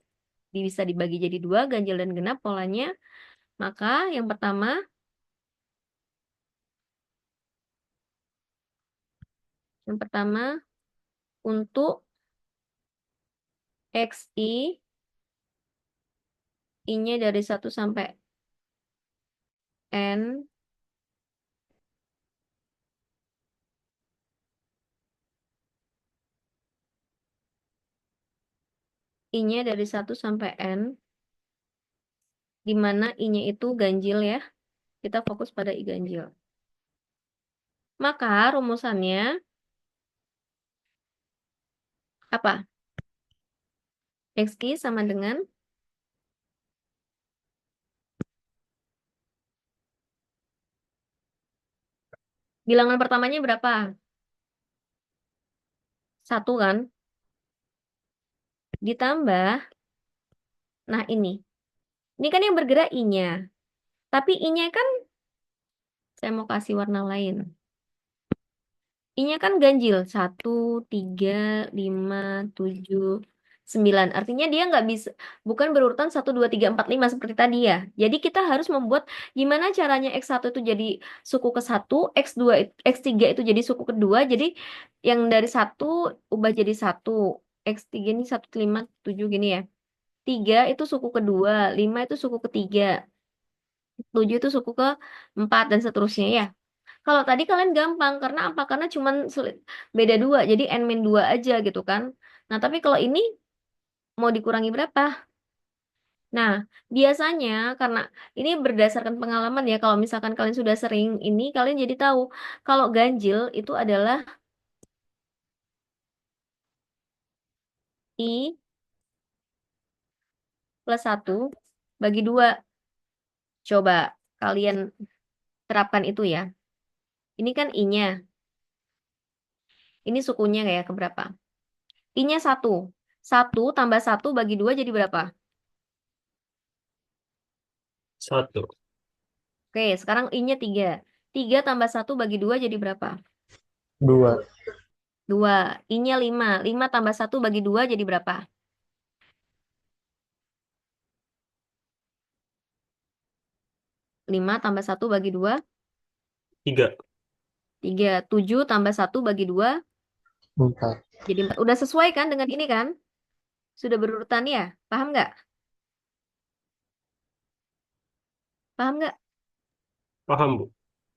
bisa dibagi jadi dua, ganjil dan genap polanya. Maka yang pertama untuk XI, I-nya dari 1 sampai N, I-nya dari 1 sampai N, di mana I-nya itu ganjil ya. Kita fokus pada I ganjil. Maka rumusannya apa? XI sama dengan bilangan pertamanya berapa? 1 kan? Ditambah, nah ini. Ini kan yang bergerak I-nya. Tapi I-nya kan, saya mau kasih warna lain. I-nya kan ganjil. 1, 3, 5, 7, 9. Artinya dia nggak bisa, bukan berurutan 1, 2, 3, 4, 5 seperti tadi ya. Jadi kita harus membuat gimana caranya X1 itu jadi suku ke-1, X2, X3 itu jadi suku kedua. Jadi yang dari 1 ubah jadi 1. X3 ini 1, 5, 7 gini ya. 3 itu suku kedua, 5 itu suku ketiga, 7 itu suku ke-4 dan seterusnya ya. Kalau tadi kalian gampang karena apa? Karena cuman beda 2, jadi N-2 aja gitu kan. Nah, tapi kalau ini mau dikurangi berapa? Nah, biasanya karena ini berdasarkan pengalaman ya, kalau misalkan kalian sudah sering ini, kalian jadi tahu kalau ganjil itu adalah I plus 1 bagi 2. Coba kalian terapkan itu ya. Ini kan I-nya. Ini sukunya kayak keberapa? I-nya 1. 1 tambah 1 bagi 2 jadi berapa? 1. Oke, sekarang I-nya 3. 3 tambah 1 bagi 2 jadi berapa? 2. 2. I-nya 5. 5 tambah 1 bagi 2 jadi berapa? 5 tambah 1 bagi 2, 3. 3. 7 tambah 1 bagi 2, 4. jadi 4. Udah sesuai kan dengan ini kan? Sudah berurutan ya? Paham nggak? Paham nggak? Paham, Bu?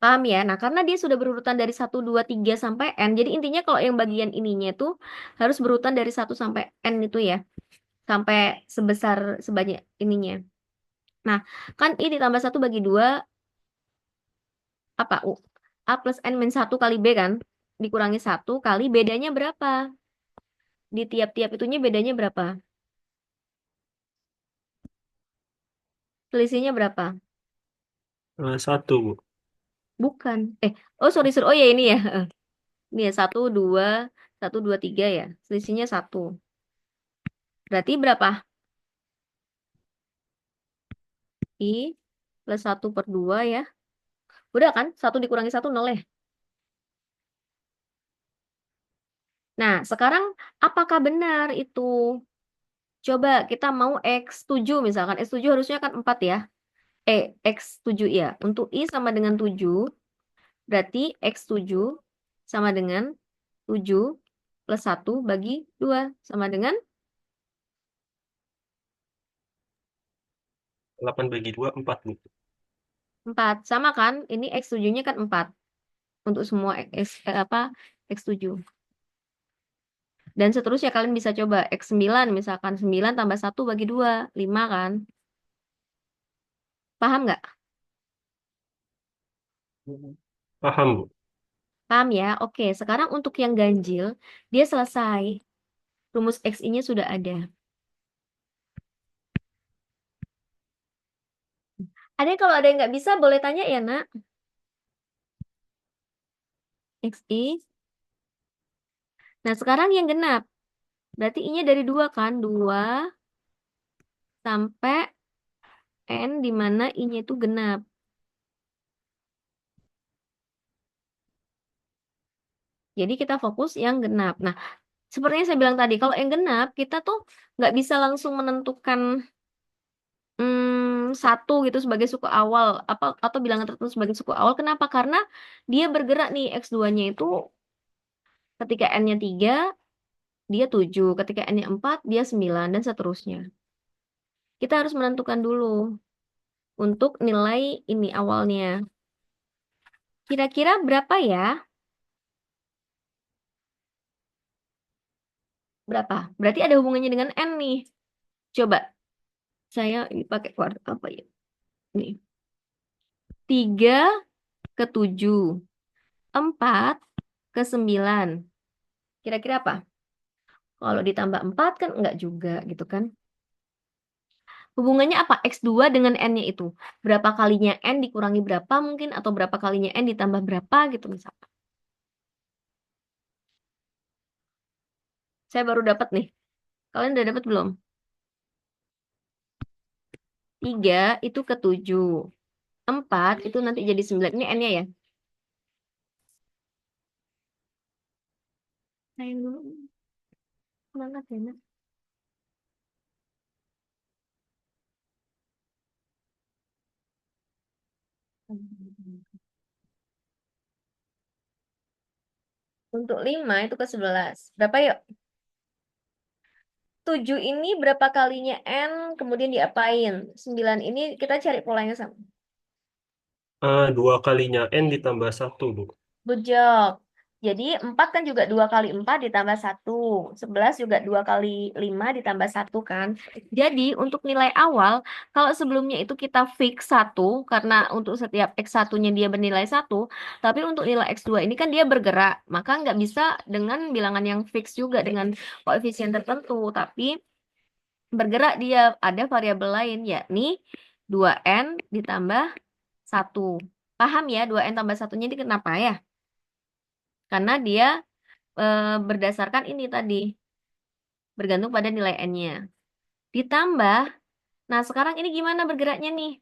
Paham ya? Nah, karena dia sudah berurutan dari 1, 2, 3 sampai N. Jadi intinya kalau yang bagian ininya itu harus berurutan dari 1 sampai N itu ya. Sampai sebesar sebanyak ininya. Nah, kan I ditambah 1 bagi 2 apa? A plus N min 1 kali B kan? Dikurangi 1 kali bedanya berapa? Di tiap-tiap itunya bedanya berapa? Selisihnya berapa? 1, Bu. Bukan. Oh sorry, sorry. Oh ya ini ya. Ini ya 1, 2, 1, 2, 3 ya. Selisihnya 1. Berarti berapa? I plus 1 per 2 ya. Udah kan? 1 dikurangi 1, 0 ya. Nah, sekarang apakah benar itu? Coba kita mau X7 misalkan. X7 harusnya kan 4 ya. X7 ya. Untuk I sama dengan 7. Berarti X7 sama dengan 7 plus 1 bagi 2. Sama dengan 8 bagi 2, 4, Bu. 4. Sama kan? Ini X7-nya kan 4. Untuk semua X7. Dan seterusnya kalian bisa coba X9 misalkan 9 tambah 1 bagi 2, 5 kan? Paham nggak? Paham, Bu. Paham ya? Oke, sekarang untuk yang ganjil, dia selesai. Rumus XI-nya sudah ada. Kalau ada yang nggak bisa, boleh tanya ya, Nak. XI. Nah, sekarang yang genap. Berarti I-nya dari 2 kan? 2 sampai N di mana I-nya itu genap. Jadi kita fokus yang genap. Nah, seperti yang saya bilang tadi, kalau yang genap, kita tuh nggak bisa langsung menentukan satu gitu sebagai suku awal atau bilangan tertentu sebagai suku awal. Kenapa? Karena dia bergerak nih X2-nya itu ketika N-nya 3, dia 7. Ketika N-nya 4, dia 9, dan seterusnya. Kita harus menentukan dulu untuk nilai ini awalnya. Kira-kira berapa ya? Berapa? Berarti ada hubungannya dengan N nih. Coba, saya ini pakai kuadrat apa ya? Nih. 3 ke 7. 4 ke 9. Kira-kira apa? Kalau ditambah 4 kan enggak juga gitu kan. Hubungannya apa? X2 dengan N-nya itu. Berapa kalinya N dikurangi berapa mungkin, atau berapa kalinya N ditambah berapa gitu misalkan. Saya baru dapat nih. Kalian udah dapat belum? 3 itu ke 7. 4 itu nanti jadi 9. Ini N-nya ya. Sayang dulu. Semangat ya, Nak. Untuk 5 itu ke 11. Berapa yuk? 7 ini berapa kalinya N, kemudian diapain? 9 ini kita cari polanya sama. 2 kalinya N ditambah 1, Bu. Good job. Jadi 4 kan juga 2 kali 4 ditambah 1. 11 juga 2 kali 5 ditambah 1 kan. Jadi untuk nilai awal, kalau sebelumnya itu kita fix 1, karena untuk setiap X1-nya dia bernilai 1, tapi untuk nilai X2 ini kan dia bergerak, maka nggak bisa dengan bilangan yang fix juga, dengan koefisien tertentu. Tapi bergerak dia ada variabel lain, yakni 2N ditambah 1. Paham ya, 2N tambah 1-nya ini kenapa ya? Karena dia berdasarkan ini tadi, bergantung pada nilai N-nya. Ditambah, nah sekarang ini gimana bergeraknya nih?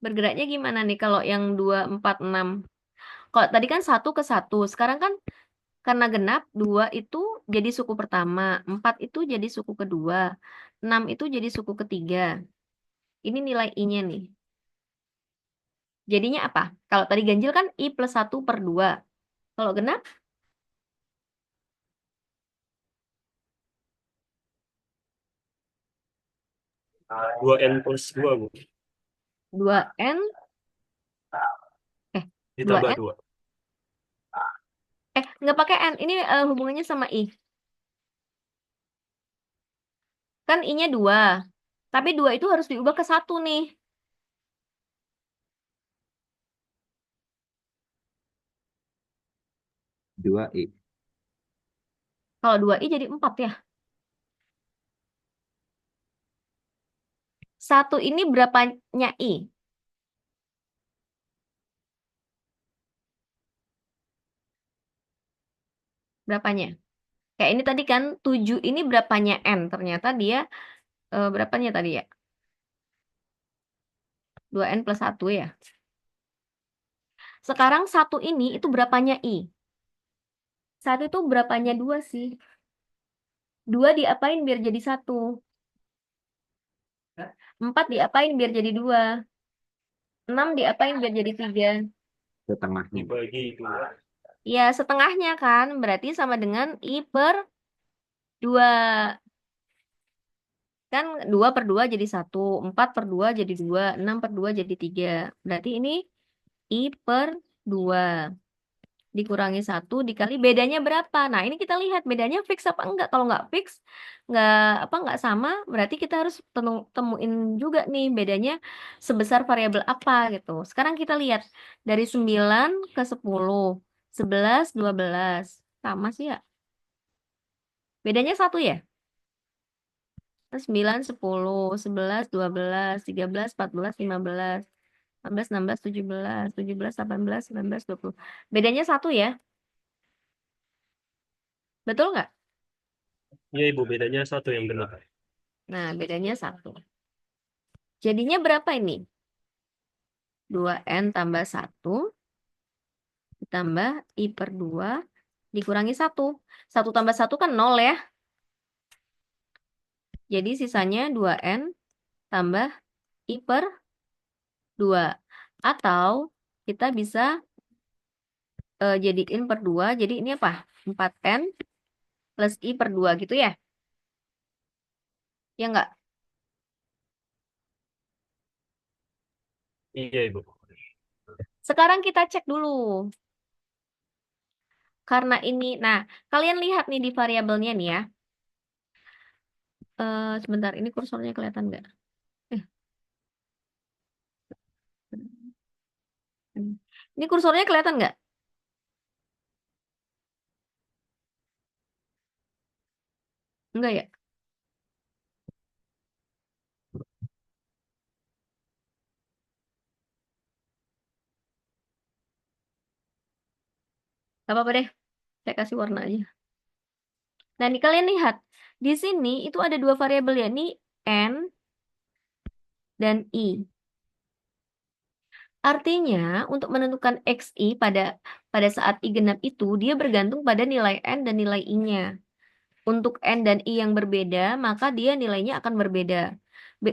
Bergeraknya gimana nih kalau yang 2, 4, 6? Kalau tadi kan 1 ke 1, sekarang kan karena genap, 2 itu jadi suku pertama, 4 itu jadi suku kedua, 6 itu jadi suku ketiga. Ini nilai I-nya nih. Jadinya apa? Kalau tadi ganjil kan I plus 1 per 2. Kalau genap, 2N plus 2, Bu. 2N, Ditambah 2N, 2. nggak pakai N. Ini hubungannya sama I. Kan I-nya 2. Tapi 2 itu harus diubah ke 1 nih. Dua I. Kalau 2I jadi 4 ya. 1 ini berapanya I? Berapanya? Kayak ini tadi kan 7 ini berapanya N? Ternyata dia berapanya tadi ya? 2N plus 1 ya. Sekarang 1 ini itu berapanya I? 1 itu berapanya 2 sih? 2 diapain biar jadi 1? 4 diapain biar jadi 2? 6 diapain biar jadi 3? Setengahnya. Dibagi 2. Ya, setengahnya kan. Berarti sama dengan I per 2. Kan 2 per 2 jadi 1. 4 per 2 jadi 2. 6 per 2 jadi 3. Berarti ini I per 2. Dikurangi 1 dikali bedanya berapa. Nah, ini kita lihat bedanya fix apa enggak. Kalau enggak fix, enggak sama, berarti kita harus temuin juga nih bedanya sebesar variabel apa gitu. Sekarang kita lihat dari 9 ke 10, 11, 12. Sama sih ya. Bedanya 1 ya? 9, 10, 11, 12, 13, 14, 15, 16, 16, 17, 17, 18, 19, 20. Bedanya 1 ya? Betul nggak? Iya, Ibu, bedanya 1 yang benar. Nah, bedanya 1. Jadinya berapa ini? 2N tambah 1 ditambah I per 2 dikurangi 1. 1 tambah 1 kan 0 ya. Jadi sisanya 2N tambah I per 2. Atau kita bisa jadiin per 2. Jadi ini apa? 4N plus I per 2 gitu ya? Ya enggak? Iya, Ibu. Sekarang kita cek dulu. Karena ini, nah kalian lihat nih di variabelnya nih ya. Sebentar, ini kursornya kelihatan nggak? Eh, ini kursornya kelihatan nggak? Enggak ya? Gak apa-apa deh, saya kasih warna aja. Nah, ini kalian lihat. Di sini itu ada 2 variabel ya, ini N dan I. Artinya, untuk menentukan XI pada saat I genap itu, dia bergantung pada nilai N dan nilai I-nya. Untuk N dan I yang berbeda, maka dia nilainya akan berbeda.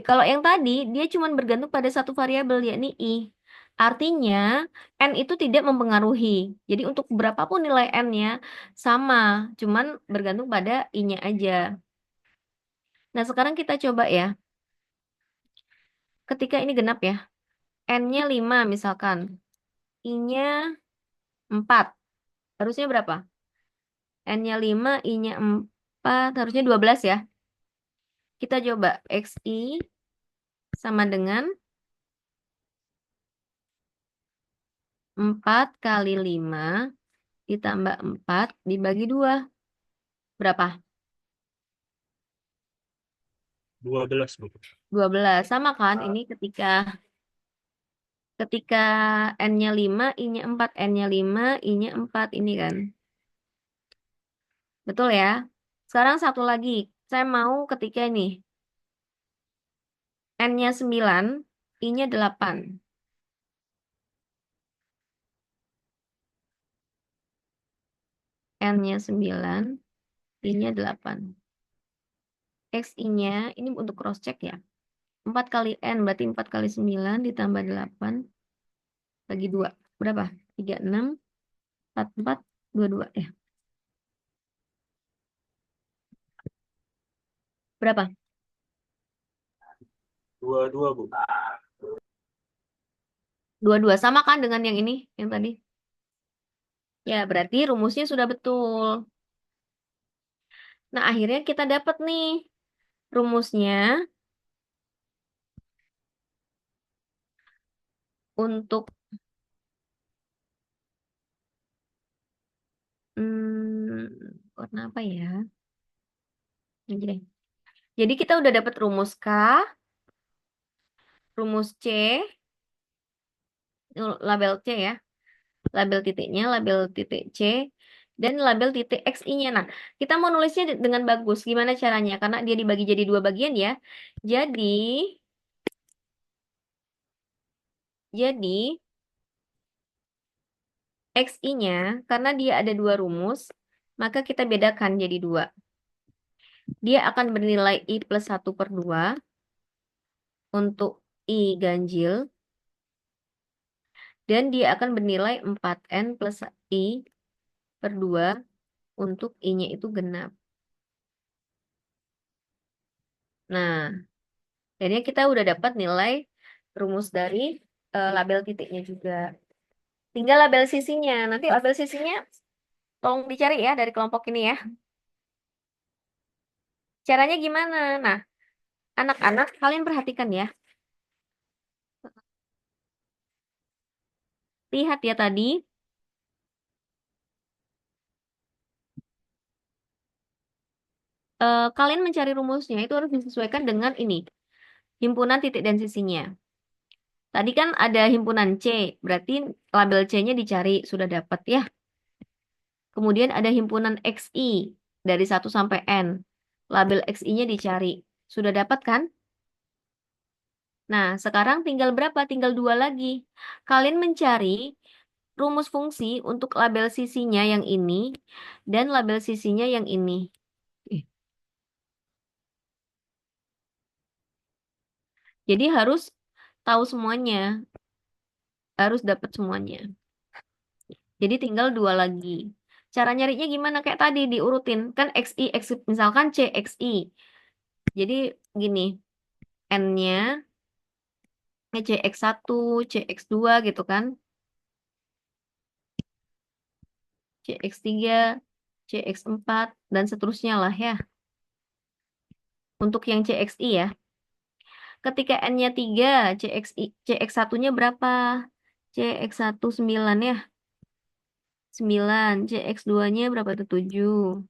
Kalau yang tadi, dia cuma bergantung pada satu variabel, yakni I. Artinya, N itu tidak mempengaruhi. Jadi untuk berapapun nilai N-nya, sama. Cuman bergantung pada I-nya aja. Nah, sekarang kita coba ya. Ketika ini genap ya, N-nya 5 misalkan. I-nya 4. Harusnya berapa? N-nya 5, I-nya 4, harusnya 12 ya. Kita coba XI sama dengan 4 kali 5 ditambah 4 dibagi 2. Berapa? 12, Bu. 12. Sama kan? Ini ketika N-nya 5, I-nya 4. N-nya 5, I-nya 4. Ini kan. Betul ya? Sekarang satu lagi. Saya mau ketika ini. N-nya 9, I-nya 8. N-nya 9, I-nya 8. XI-nya, ini untuk cross check ya. 4 kali N, berarti 4 kali 9 ditambah 8 bagi 2. Berapa? 36, 44, 22 ya. Berapa? 22, Bu. 22. Sama kan dengan yang ini, yang tadi? Ya, berarti rumusnya sudah betul. Nah, akhirnya kita dapat nih rumusnya untuk warna apa ya? Ini deh. Jadi kita udah dapat rumus K, rumus C, label C ya, label titiknya, label titik C, dan label titik XI-nya. Nah, kita mau nulisnya dengan bagus. Gimana caranya? Karena dia dibagi jadi 2 bagian ya. Jadi XI-nya, karena dia ada 2 rumus, maka kita bedakan jadi 2. Dia akan bernilai I plus 1 per 2 untuk I ganjil. Dan dia akan bernilai 4N plus I per 2 untuk I-nya itu genap. Nah, akhirnya kita udah dapat nilai rumus dari label titiknya juga. Tinggal label sisinya. Nanti label sisinya tolong dicari ya dari kelompok ini ya. Caranya gimana? Nah, anak-anak kalian perhatikan ya. Lihat ya tadi. Kalian mencari rumusnya itu harus disesuaikan dengan ini. Himpunan titik dan sisinya. Tadi kan ada himpunan C, berarti label C-nya dicari, sudah dapat ya. Kemudian ada himpunan XI dari 1 sampai N. Label XI-nya dicari, Sudah dapat kan? Nah, sekarang tinggal berapa? Tinggal 2 lagi. Kalian mencari rumus fungsi untuk label sisinya yang ini dan label sisinya yang ini. Ih, jadi harus tahu semuanya, harus dapat semuanya. Jadi tinggal 2 lagi. Cara nyarinya gimana? Kayak tadi diurutin. Kan XI, misalkan CXI. Jadi gini, N-nya CX1, CX2 gitu kan. CX3, CX4, dan seterusnya lah ya. Untuk yang CXI ya. Ketika N-nya 3, CX1-nya berapa? CX1 9 ya. 9. CX2-nya berapa tuh? 7.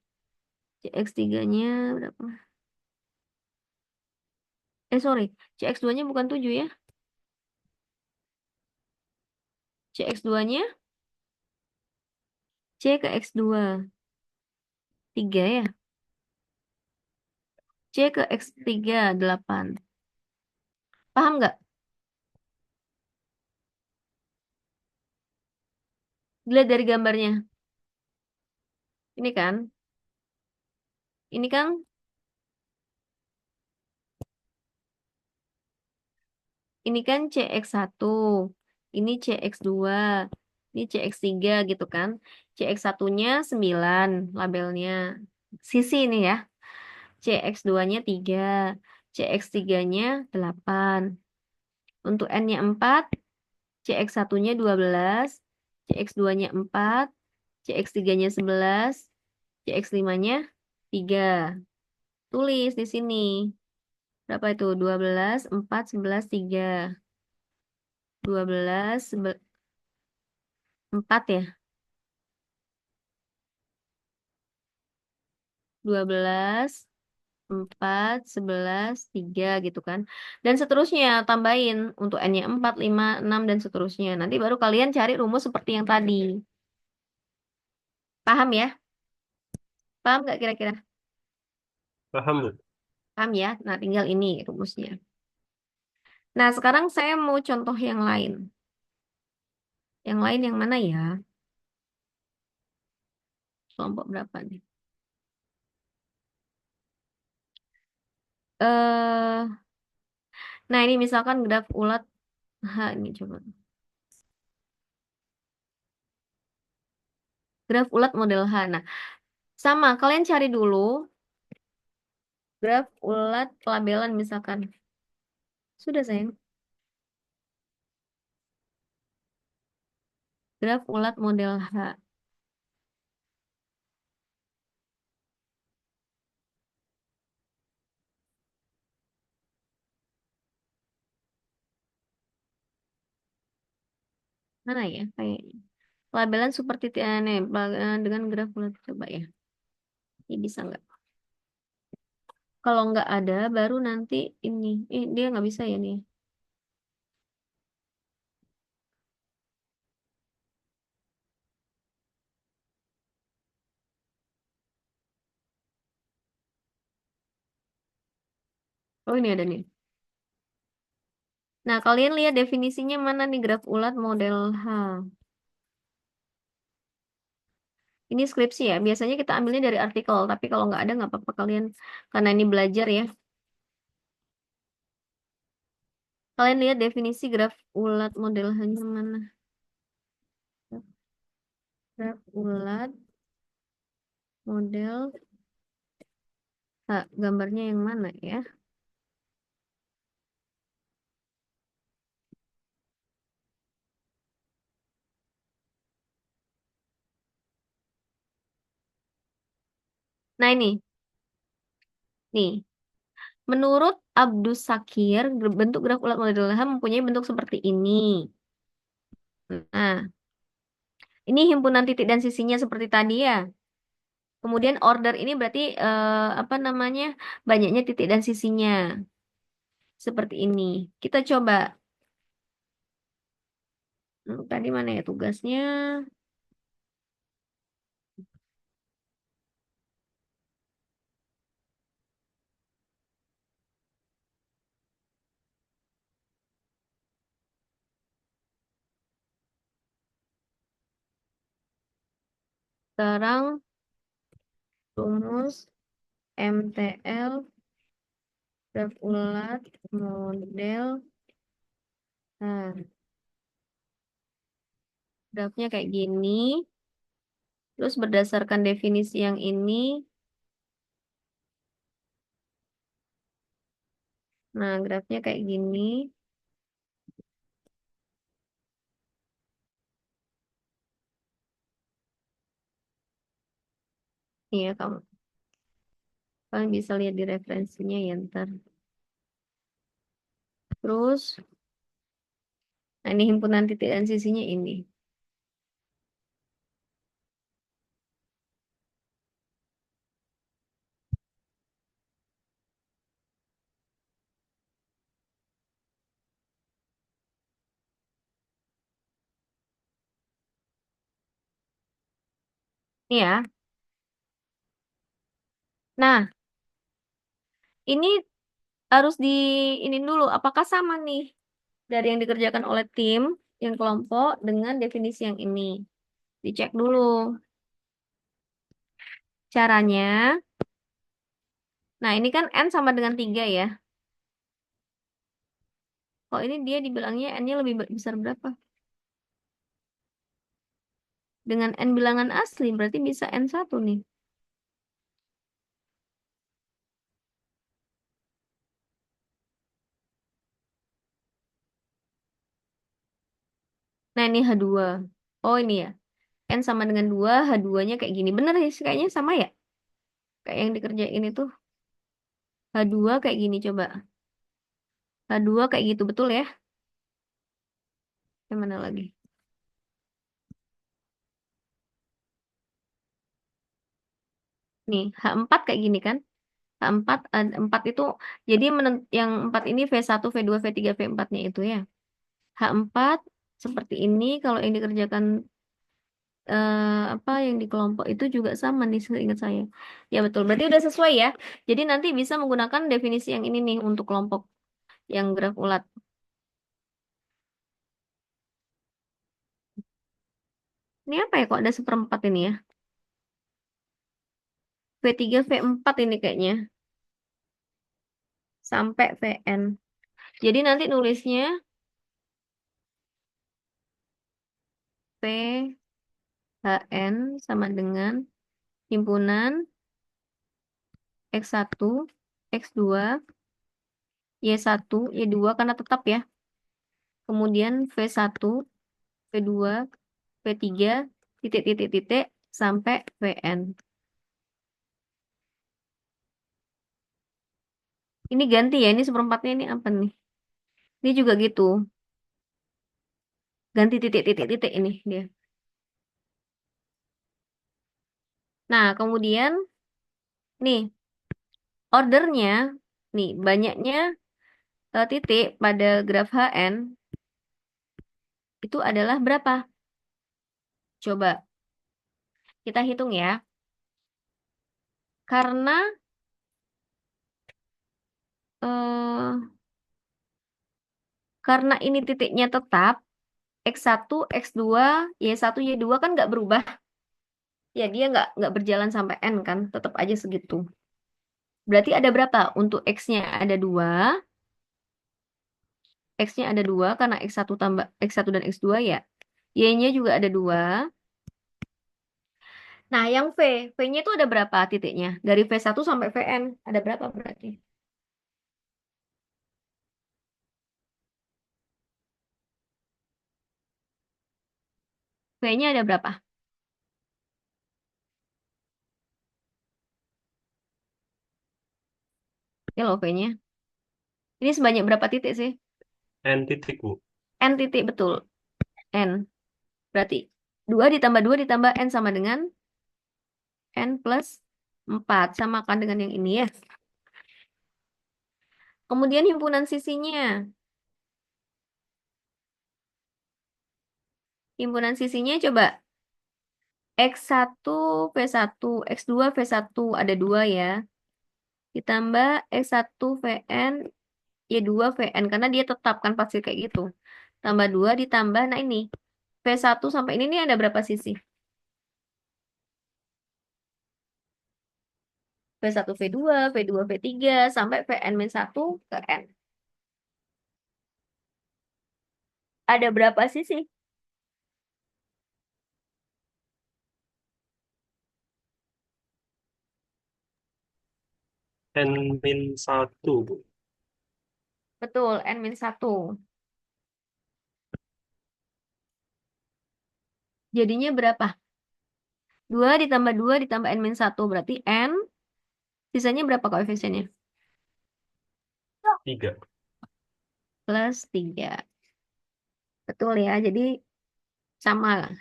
CX3-nya berapa? Sorry. CX2-nya bukan 7 ya. CX2-nya C ke X2. 3 ya. C ke X3, 8. Paham nggak? Dilihat dari gambarnya. Ini kan. Ini kan. Ini kan CX1. Ini CX2. Ini CX3 gitu kan. CX1-nya 9 labelnya. Sisi ini ya. CX2-nya 3. CX3-nya 8. Untuk N-nya 4. CX1-nya 12. CX2-nya 4. CX3-nya 11. CX5-nya 3. Tulis di sini. Berapa itu? 12, 4, 11, 3. 12, 4 ya. 12, 4, 11, 3 gitu kan. Dan seterusnya tambahin untuk N-nya 4, 5, 6 dan seterusnya. Nanti baru kalian cari rumus seperti yang tadi. Paham ya? Paham nggak kira-kira? Paham, Bu? Paham ya? Nah, tinggal ini rumusnya. Nah, sekarang saya mau contoh yang lain. Yang lain yang mana ya? Kelompok berapa nih? Eh, nah ini misalkan graf ulat. Ini coba. Graf ulat model H. Nah, sama kalian cari dulu graf ulat pelabelan misalkan. Sudah sayang. Graf ulat model H. Mana ya kayaknya. Pelabelan seperti nih dengan graf ulat coba ya. Ini bisa nggak? Kalau nggak ada, baru nanti ini. Dia nggak bisa ya nih. Oh ini ada nih. Nah kalian lihat definisinya mana nih graf ulat model H. Ini skripsi ya. Biasanya kita ambilnya dari artikel, tapi kalau nggak ada nggak apa-apa kalian karena ini belajar ya. Kalian lihat definisi graf ulat model hanya mana? Graf ulat model gambarnya yang mana ya? Nah ini, nih. Menurut Abdus Sakir, bentuk graf ulat model H mempunyai bentuk seperti ini. Nah, ini himpunan titik dan sisinya seperti tadi ya. Kemudian order ini berarti apa namanya? Banyaknya titik dan sisinya. Seperti ini. Kita coba. Tadi mana ya tugasnya? Sekarang rumus MTL graf ulat model. Nah, grafnya kayak gini. Terus berdasarkan definisi yang ini, nah grafnya kayak gini. Iya, kalian bisa lihat di referensinya ya ntar. Terus, nah ini himpunan titik dan sisinya ini. Ini ya. Nah, ini harus ini dulu. Apakah sama nih dari yang dikerjakan oleh tim, yang kelompok, dengan definisi yang ini? Dicek dulu. Caranya, nah ini kan N sama dengan 3 ya. Kok ini dia dibilangnya N-nya lebih besar berapa? Dengan N bilangan asli, berarti bisa N1 nih. Nah ini H2. Oh ini ya. N sama dengan 2, H2-nya kayak gini. Bener ya, kayaknya sama ya? Kayak yang dikerjain itu. H2 kayak gini coba. H2 kayak gitu, betul ya? Yang mana lagi? Nih, H4 kayak gini kan? H4, 4 itu, jadi yang 4 ini V1, V2, V3, V4-nya itu ya. H4 seperti ini, kalau yang dikerjakan apa yang di kelompok itu juga sama nih seingat saya. Ya betul, berarti udah sesuai ya. Jadi nanti bisa menggunakan definisi yang ini nih untuk kelompok yang graf ulat. Ini apa ya kok ada seperempat ini ya? V3, V4 ini kayaknya. Sampai Vn. Jadi nanti nulisnya PHN sama dengan himpunan X1, X2, Y1, Y2 karena tetap ya. Kemudian V1, V2, V3, titik-titik-titik sampai Vn. Ini ganti ya, ini seperempatnya ini apa nih? Ini juga gitu. Ganti titik-titik-titik ini dia. Nah, kemudian nih ordernya, nih banyaknya titik pada graf HN itu adalah berapa? Coba kita hitung ya. Karena eh, karena ini titiknya tetap X1, X2, Y1, Y2 kan nggak berubah. Ya dia nggak berjalan sampai N kan, tetap aja segitu. Berarti ada berapa? Untuk X-nya ada 2, X-nya ada 2 karena X1 tambah X1 dan X2 ya. Y-nya juga ada 2. Nah, yang V-nya itu ada berapa titiknya? Dari V1 sampai Vn, ada berapa berarti? V-nya ada berapa? Ya loh V-nya. Ini sebanyak berapa titik sih? N titik, Bu. N titik, betul. N. Berarti 2 ditambah 2 ditambah N sama dengan N plus 4. Samakan dengan yang ini ya. Kemudian himpunan sisinya. Himpunan sisinya coba. X1 V1, X2 V1 ada 2 ya. Ditambah X1 Vn, Y2 Vn. Karena dia tetap kan pasti kayak gitu. Tambah 2 ditambah, nah ini. V1 sampai ini nih ada berapa sisi? V1, V2, V2, V3, sampai Vn-1 ke N. Ada berapa sisi? N-1, Bu. Betul, N-1. Jadinya berapa? 2 ditambah 2 ditambah N-1. Berarti N, sisanya berapa koefisiennya? 3. Plus 3. Betul ya, jadi sama lah.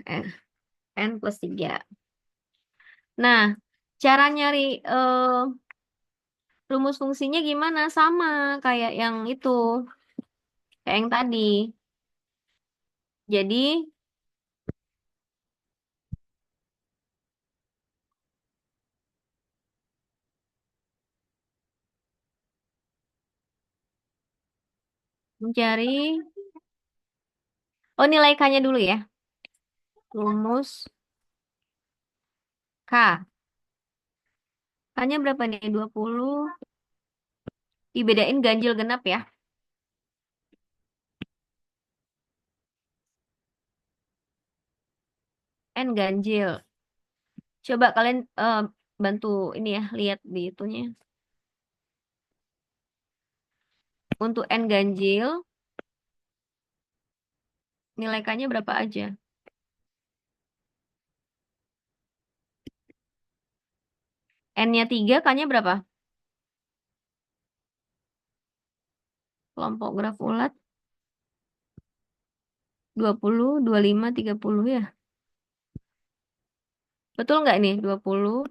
N plus 3. Nah, cara nyari rumus fungsinya gimana? Sama kayak yang itu, kayak yang tadi. Jadi, mencari, oh nilai K-nya dulu ya. Rumus K. K-nya berapa nih? 20. Dibedain ganjil genap ya. N ganjil. Coba kalian bantu ini ya, lihat di itunya. Untuk N ganjil, nilai K-nya berapa aja? N-nya 3, K-nya berapa? Kelompok graf ulat 20, 25, 30 ya. Betul nggak nih? 20,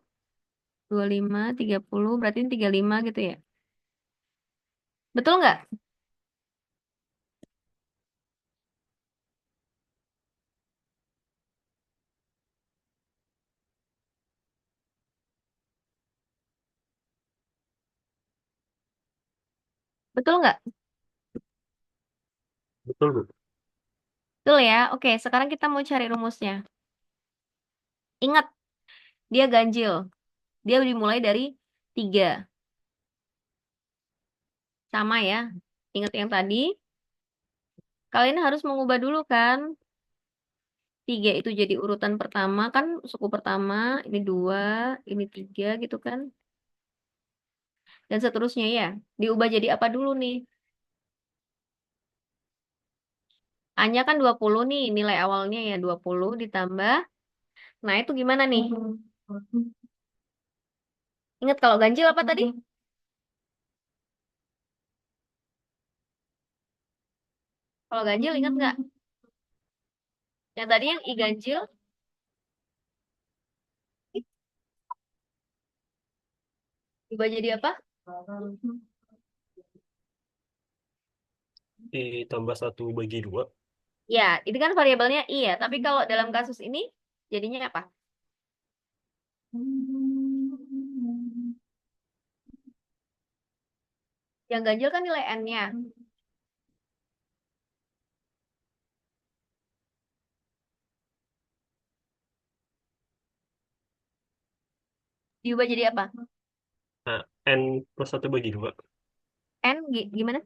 25, 30, berarti ini 35 gitu ya. Betul nggak? Betul nggak? Betul, Bu. Betul ya. Oke, sekarang kita mau cari rumusnya. Ingat, dia ganjil. Dia dimulai dari 3. Sama ya. Ingat yang tadi. Kalian harus mengubah dulu kan. 3 itu jadi urutan pertama kan. Suku pertama. Ini 2. Ini 3 gitu kan. Dan seterusnya ya. Diubah jadi apa dulu nih? A-nya kan 20 nih. Nilai awalnya ya 20 ditambah. Nah itu gimana nih? Ingat kalau ganjil apa tadi? Kalau ganjil ingat nggak? Yang tadi yang I ganjil. Diubah jadi apa? Ditambah 1/2. Ya, itu kan variabelnya I ya. Tapi kalau dalam kasus ini jadinya apa? Yang ganjil kan nilai N-nya. Diubah jadi apa? Nah, N plus 1/2. N gimana?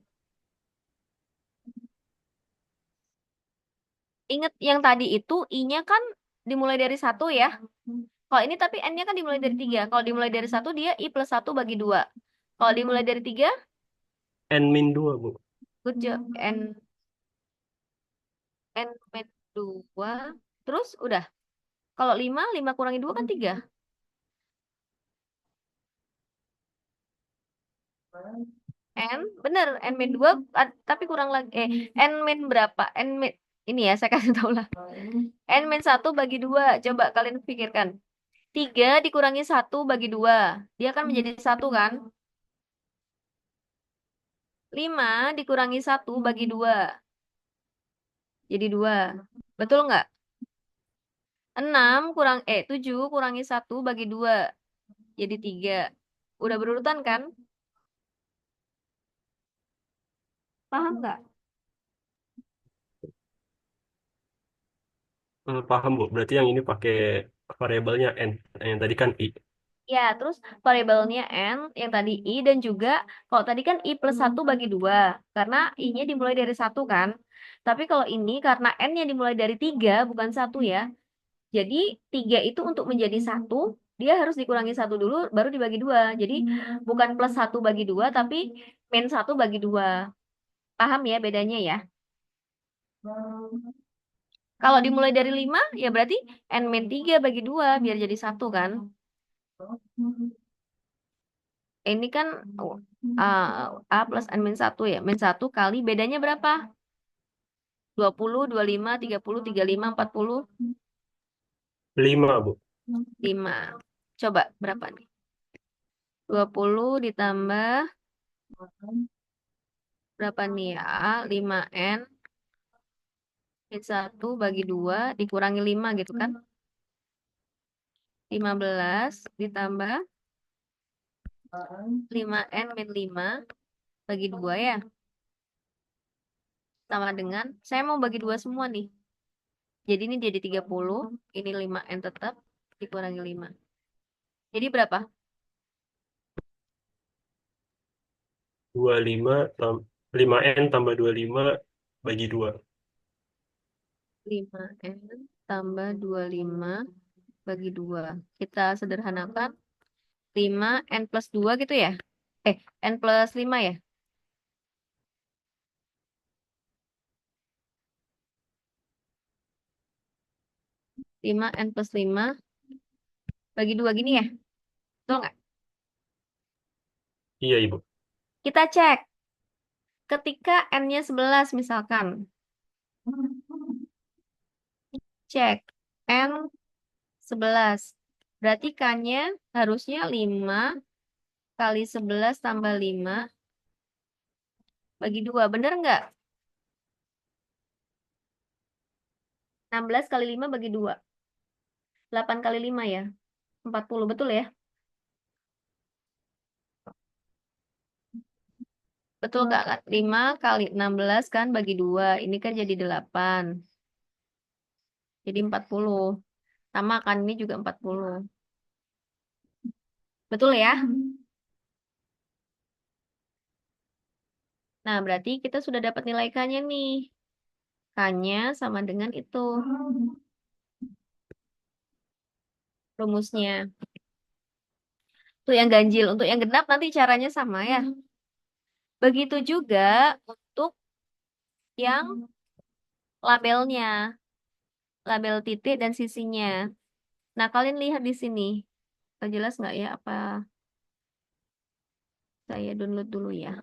Ingat yang tadi itu I-nya kan dimulai dari 1 ya. Kalau ini tapi N-nya kan dimulai dari 3. Kalau dimulai dari 1 dia I plus 1 bagi 2. Kalau dimulai dari 3, N-2, Bu. good job. N min 2. Terus udah. Kalau 5, 5 kurangi 2 kan 3. N, bener, N min 2, tapi kurang lagi. N min berapa? N min, ini ya, saya kasih tahu lah. N min 1 bagi 2. Coba kalian pikirkan. 3 dikurangi 1 bagi 2. Dia kan menjadi 1 kan? 5 dikurangi 1 bagi 2. Jadi 2. Betul nggak? 7 kurangi 1 bagi 2. Jadi 3. Udah berurutan kan? Paham nggak? Paham, Bu. Berarti yang ini pakai variabelnya N. Yang tadi kan I. Ya, terus variabelnya N, yang tadi I, dan juga, kalau tadi kan I plus 1 bagi 2, karena I-nya dimulai dari 1 kan. Tapi kalau ini, karena N-nya dimulai dari 3, bukan 1 ya. Jadi, 3 itu untuk menjadi 1, dia harus dikurangi 1 dulu, baru dibagi 2. Jadi, bukan plus 1 bagi 2, tapi min 1 bagi 2. Paham ya bedanya ya? Kalau dimulai dari 5, ya berarti N min 3 bagi 2, biar jadi 1 kan. Ini kan A plus N min 1 ya. Min 1 kali bedanya berapa? 20, 25, 30, 35, 40, 5, Bu. 5. Coba berapa nih? 20 ditambah berapa nih ya? 5N min 1 bagi 2 dikurangi 5 gitu kan? 15 ditambah 5N min 5 bagi 2 ya. Sama dengan, saya mau bagi 2 semua nih. Jadi ini jadi 30, ini 5N tetap, dikurangi 5. Jadi berapa? 5N tambah 25 bagi 2. 5N tambah 25 bagi 2. Kita sederhanakan 5N plus 2 gitu ya? N plus 5 ya? 5N plus 5 bagi 2 gini ya? Betul nggak? Iya, Ibu. Kita cek. Ketika N-nya 11 misalkan. Cek. N 11. Berarti K-nya harusnya 5 kali 11 tambah 5 bagi 2. Bener nggak? 16 kali 5 bagi 2. 8 kali 5 ya. 40. Betul ya? Betul nggak kan? 5 kali 16 kan bagi 2. Ini kan jadi 8. Jadi 40. Sama kan ini juga 40. Betul ya? Nah, berarti kita sudah dapat nilai K-nya nih. K-nya sama dengan itu. Rumusnya. Untuk yang ganjil. Untuk yang genap nanti caranya sama ya. Begitu juga untuk yang labelnya. Label titik dan sisinya. Nah, kalian lihat di sini. Jelas nggak ya? Apa saya download dulu ya?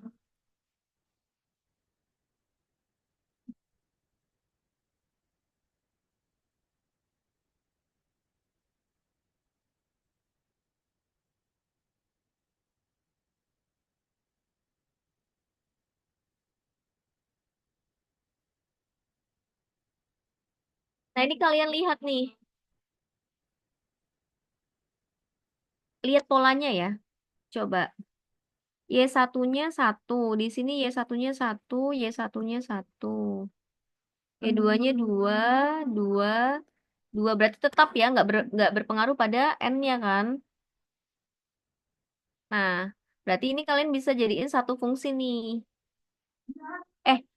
Nah, ini kalian lihat nih. Lihat polanya ya. Coba. Y1-nya 1. Di sini Y1-nya 1, Y1-nya 1. Y2-nya 2, 2, 2. Berarti tetap ya, nggak berpengaruh pada N-nya kan? Nah, berarti ini kalian bisa jadiin satu fungsi nih.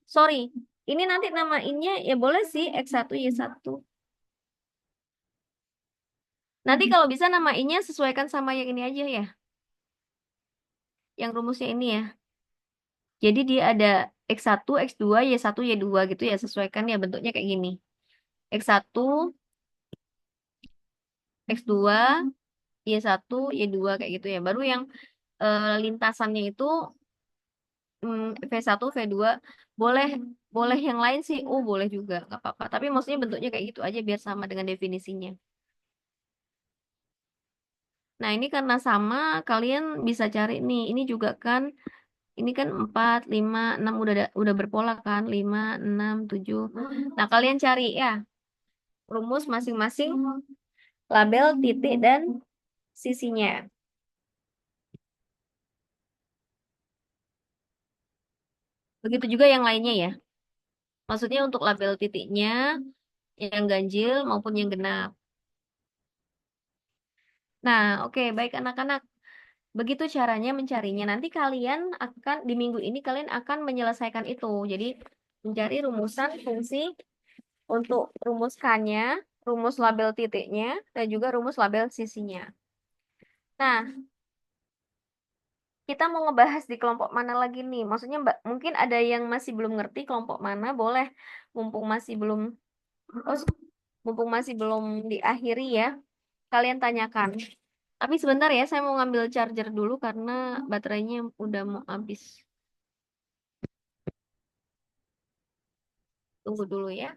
Sorry. Ini nanti namainnya ya boleh sih X1, Y1. Nanti kalau bisa namainnya sesuaikan sama yang ini aja ya. Yang rumusnya ini ya. Jadi dia ada X1, X2, Y1, Y2 gitu ya. Sesuaikan ya bentuknya kayak gini. X1, X2, Y1, Y2 kayak gitu ya. Baru yang lintasannya itu V1, V2 boleh boleh yang lain sih. Oh, boleh juga, nggak apa-apa. Tapi maksudnya bentuknya kayak gitu aja biar sama dengan definisinya. Nah, ini karena sama, kalian bisa cari nih. Ini juga kan, ini kan 4, 5, 6 udah berpola kan? 5, 6, 7. Nah, kalian cari ya rumus masing-masing label titik dan sisinya. Begitu juga yang lainnya ya. Maksudnya untuk label titiknya, yang ganjil maupun yang genap. Nah, oke, baik anak-anak. Begitu caranya mencarinya. Nanti kalian akan, di minggu ini kalian akan menyelesaikan itu. Jadi, mencari rumusan fungsi untuk rumus K-nya, rumus label titiknya, dan juga rumus label sisinya. Nah, kita mau ngebahas di kelompok mana lagi nih? Maksudnya Mbak, mungkin ada yang masih belum ngerti kelompok mana, boleh mumpung masih belum oh, mumpung masih belum diakhiri ya, kalian tanyakan. Tapi sebentar ya, saya mau ngambil charger dulu karena baterainya udah mau habis. Tunggu dulu ya.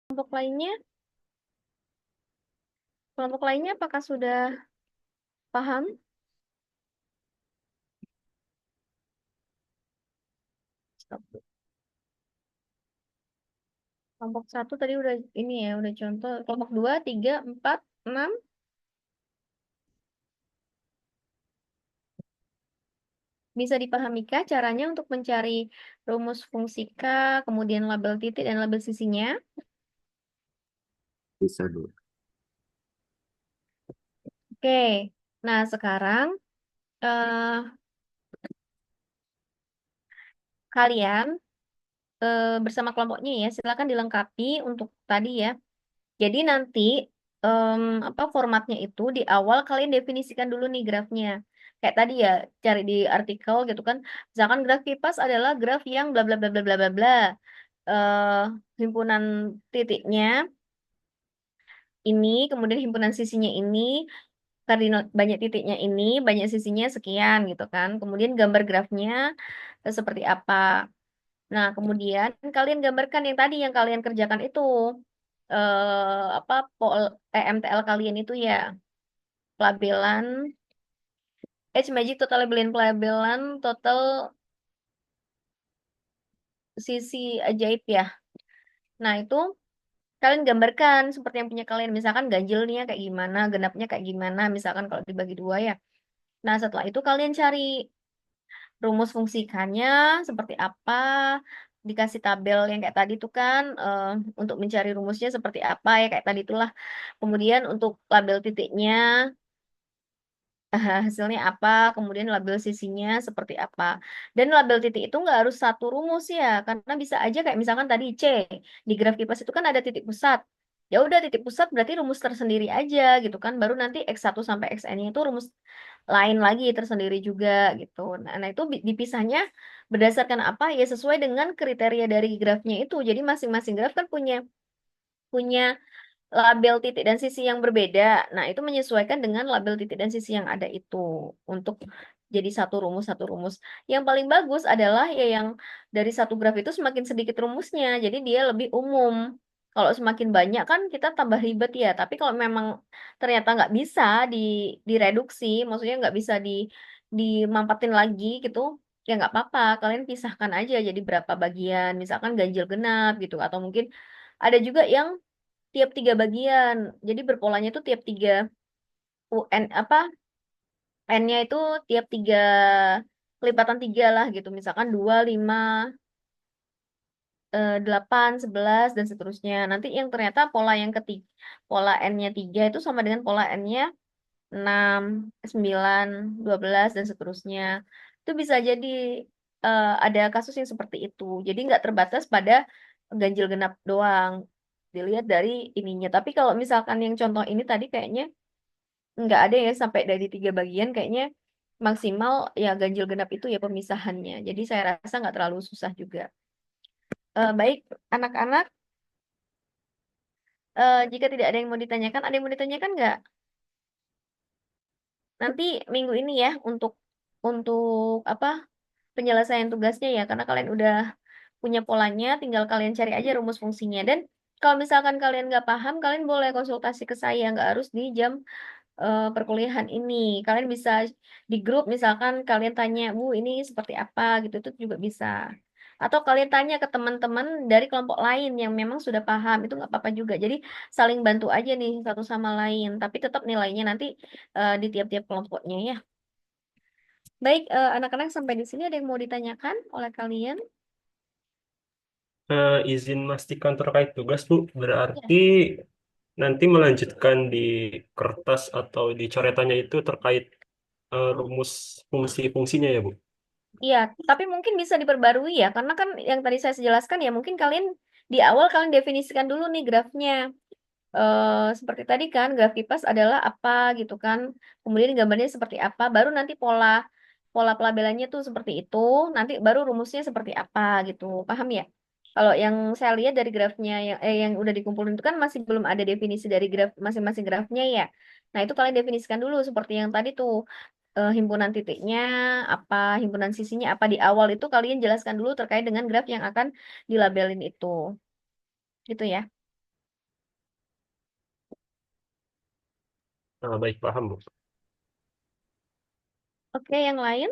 Untuk lainnya, Kelompok lainnya apakah sudah paham? Stop. Kelompok 1 tadi udah ini ya, udah contoh. Kelompok 2, 3, 4, 6. Bisa dipahamikah caranya untuk mencari rumus fungsi K, kemudian label titik dan label sisinya? Bisa, Bu. Oke. Nah, sekarang eh, kalian bersama kelompoknya ya, silakan dilengkapi untuk tadi ya. Jadi nanti apa formatnya itu di awal kalian definisikan dulu nih grafnya. Kayak tadi ya, cari di artikel gitu kan. Misalkan graf kipas adalah graf yang bla bla bla bla bla bla bla. Eh, himpunan titiknya ini, kemudian himpunan sisinya ini, kardinal banyak titiknya ini, banyak sisinya sekian gitu kan. Kemudian gambar grafnya seperti apa. Nah, kemudian kalian gambarkan yang tadi yang kalian kerjakan itu apa MTL kalian itu ya, pelabelan Edge Magic total labelin pelabelan total sisi ajaib ya. Nah, itu kalian gambarkan seperti yang punya kalian, misalkan ganjilnya kayak gimana, genapnya kayak gimana, misalkan kalau dibagi dua ya. Nah, setelah itu kalian cari rumus fungsikannya seperti apa, dikasih tabel yang kayak tadi tuh kan, untuk mencari rumusnya seperti apa ya kayak tadi itulah. Kemudian untuk label titiknya hasilnya apa, kemudian label sisinya seperti apa. Dan label titik itu nggak harus satu rumus ya, karena bisa aja kayak misalkan tadi C di graf kipas itu kan ada titik pusat. Ya udah titik pusat berarti rumus tersendiri aja gitu kan. Baru nanti X1 sampai Xn itu rumus lain lagi tersendiri juga gitu. Nah, itu dipisahnya berdasarkan apa? Ya sesuai dengan kriteria dari grafnya itu. Jadi masing-masing graf kan punya punya label titik dan sisi yang berbeda. Nah, itu menyesuaikan dengan label titik dan sisi yang ada itu untuk jadi satu rumus. Yang paling bagus adalah ya yang dari satu graf itu semakin sedikit rumusnya, jadi dia lebih umum. Kalau semakin banyak kan kita tambah ribet ya. Tapi kalau memang ternyata nggak bisa di direduksi, maksudnya nggak bisa dimampatin lagi gitu, ya nggak apa-apa. Kalian pisahkan aja jadi berapa bagian, misalkan ganjil genap gitu, atau mungkin ada juga yang tiap tiga bagian. Jadi berpolanya itu tiap tiga UN apa N-nya itu tiap tiga kelipatan tiga lah gitu. Misalkan 2, 5, 8, 11 dan seterusnya. Nanti yang ternyata pola yang ketiga, pola N-nya 3 itu sama dengan pola N-nya 6, 9, 12 dan seterusnya. Itu bisa jadi ada kasus yang seperti itu. Jadi nggak terbatas pada ganjil genap doang. Dilihat dari ininya. Tapi kalau misalkan yang contoh ini tadi kayaknya nggak ada ya sampai dari tiga bagian, kayaknya maksimal ya ganjil genap itu ya pemisahannya. Jadi saya rasa nggak terlalu susah juga. Baik, anak-anak, jika tidak ada yang mau ditanyakan, ada yang mau ditanyakan nggak? Nanti minggu ini ya untuk apa penyelesaian tugasnya ya, karena kalian udah punya polanya, tinggal kalian cari aja rumus fungsinya. Dan kalau misalkan kalian nggak paham, kalian boleh konsultasi ke saya, nggak harus di jam perkuliahan ini. Kalian bisa di grup, misalkan kalian tanya, Bu, ini seperti apa gitu, itu juga bisa. Atau kalian tanya ke teman-teman dari kelompok lain yang memang sudah paham, itu nggak apa-apa juga. Jadi saling bantu aja nih satu sama lain, tapi tetap nilainya nanti di tiap-tiap kelompoknya ya. Baik, anak-anak sampai di sini ada yang mau ditanyakan oleh kalian? Izin memastikan terkait tugas, Bu. Ya. Berarti nanti melanjutkan di kertas atau di coretannya itu terkait rumus fungsi-fungsinya ya, Bu. Iya, tapi mungkin bisa diperbarui ya, karena kan yang tadi saya jelaskan ya, mungkin kalian di awal kalian definisikan dulu nih grafnya. Seperti tadi kan, graf kipas adalah apa gitu kan, kemudian gambarnya seperti apa, baru nanti pola pola pelabelannya tuh seperti itu, nanti baru rumusnya seperti apa gitu, paham ya? Kalau yang saya lihat dari grafnya yang udah dikumpulin itu kan masih belum ada definisi dari graf masing-masing grafnya ya. Nah, itu kalian definisikan dulu seperti yang tadi tuh, himpunan titiknya apa, himpunan sisinya apa di awal itu kalian jelaskan dulu terkait dengan graf yang akan dilabelin itu. Gitu ya. Nah, baik, paham, Bu. Oke, yang lain?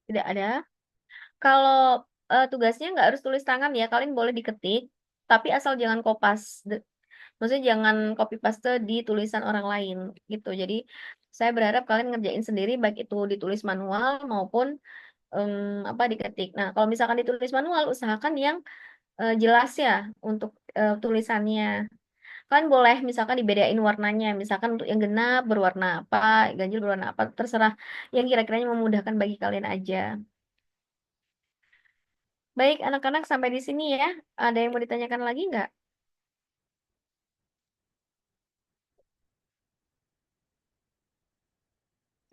Tidak ada. Kalau tugasnya nggak harus tulis tangan ya, kalian boleh diketik, tapi asal jangan kopas. Maksudnya jangan copy paste di tulisan orang lain gitu. Jadi saya berharap kalian ngerjain sendiri, baik itu ditulis manual maupun apa diketik. Nah, kalau misalkan ditulis manual, usahakan yang jelas ya untuk tulisannya. Kalian boleh misalkan dibedain warnanya, misalkan untuk yang genap berwarna apa, ganjil berwarna apa, terserah yang kira-kiranya memudahkan bagi kalian aja. Baik, anak-anak sampai di sini ya. Ada yang mau ditanyakan lagi nggak?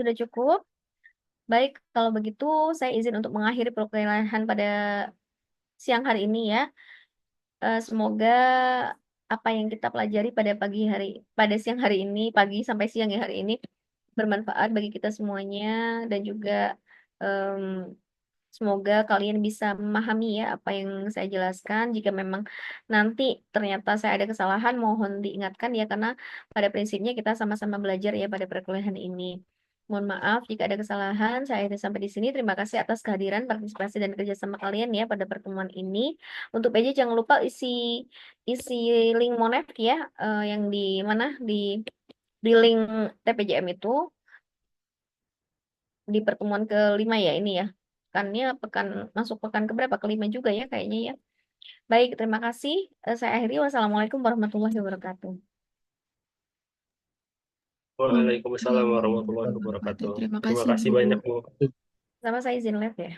Sudah cukup? Baik, kalau begitu saya izin untuk mengakhiri perkuliahan pada siang hari ini ya. Semoga apa yang kita pelajari pada siang hari ini, pagi sampai siang ya hari ini, bermanfaat bagi kita semuanya dan juga em, semoga kalian bisa memahami ya apa yang saya jelaskan. Jika memang nanti ternyata saya ada kesalahan, mohon diingatkan ya karena pada prinsipnya kita sama-sama belajar ya pada perkuliahan ini. Mohon maaf jika ada kesalahan. Saya akhiri sampai di sini. Terima kasih atas kehadiran, partisipasi dan kerjasama kalian ya pada pertemuan ini. Untuk PJ jangan lupa isi isi link Monev ya, yang di mana di link TPJM itu di pertemuan kelima ya ini ya. Pekannya masuk pekan keberapa? Kelima juga ya kayaknya ya. Baik, terima kasih. Saya akhiri. Wassalamualaikum warahmatullahi wabarakatuh. Waalaikumsalam Waalaikumsalam warahmatullahi warahmatullahi wabarakatuh. wabarakatuh. Terima Terima kasih, kasih Bu. banyak, Bu. Sama saya izin live ya.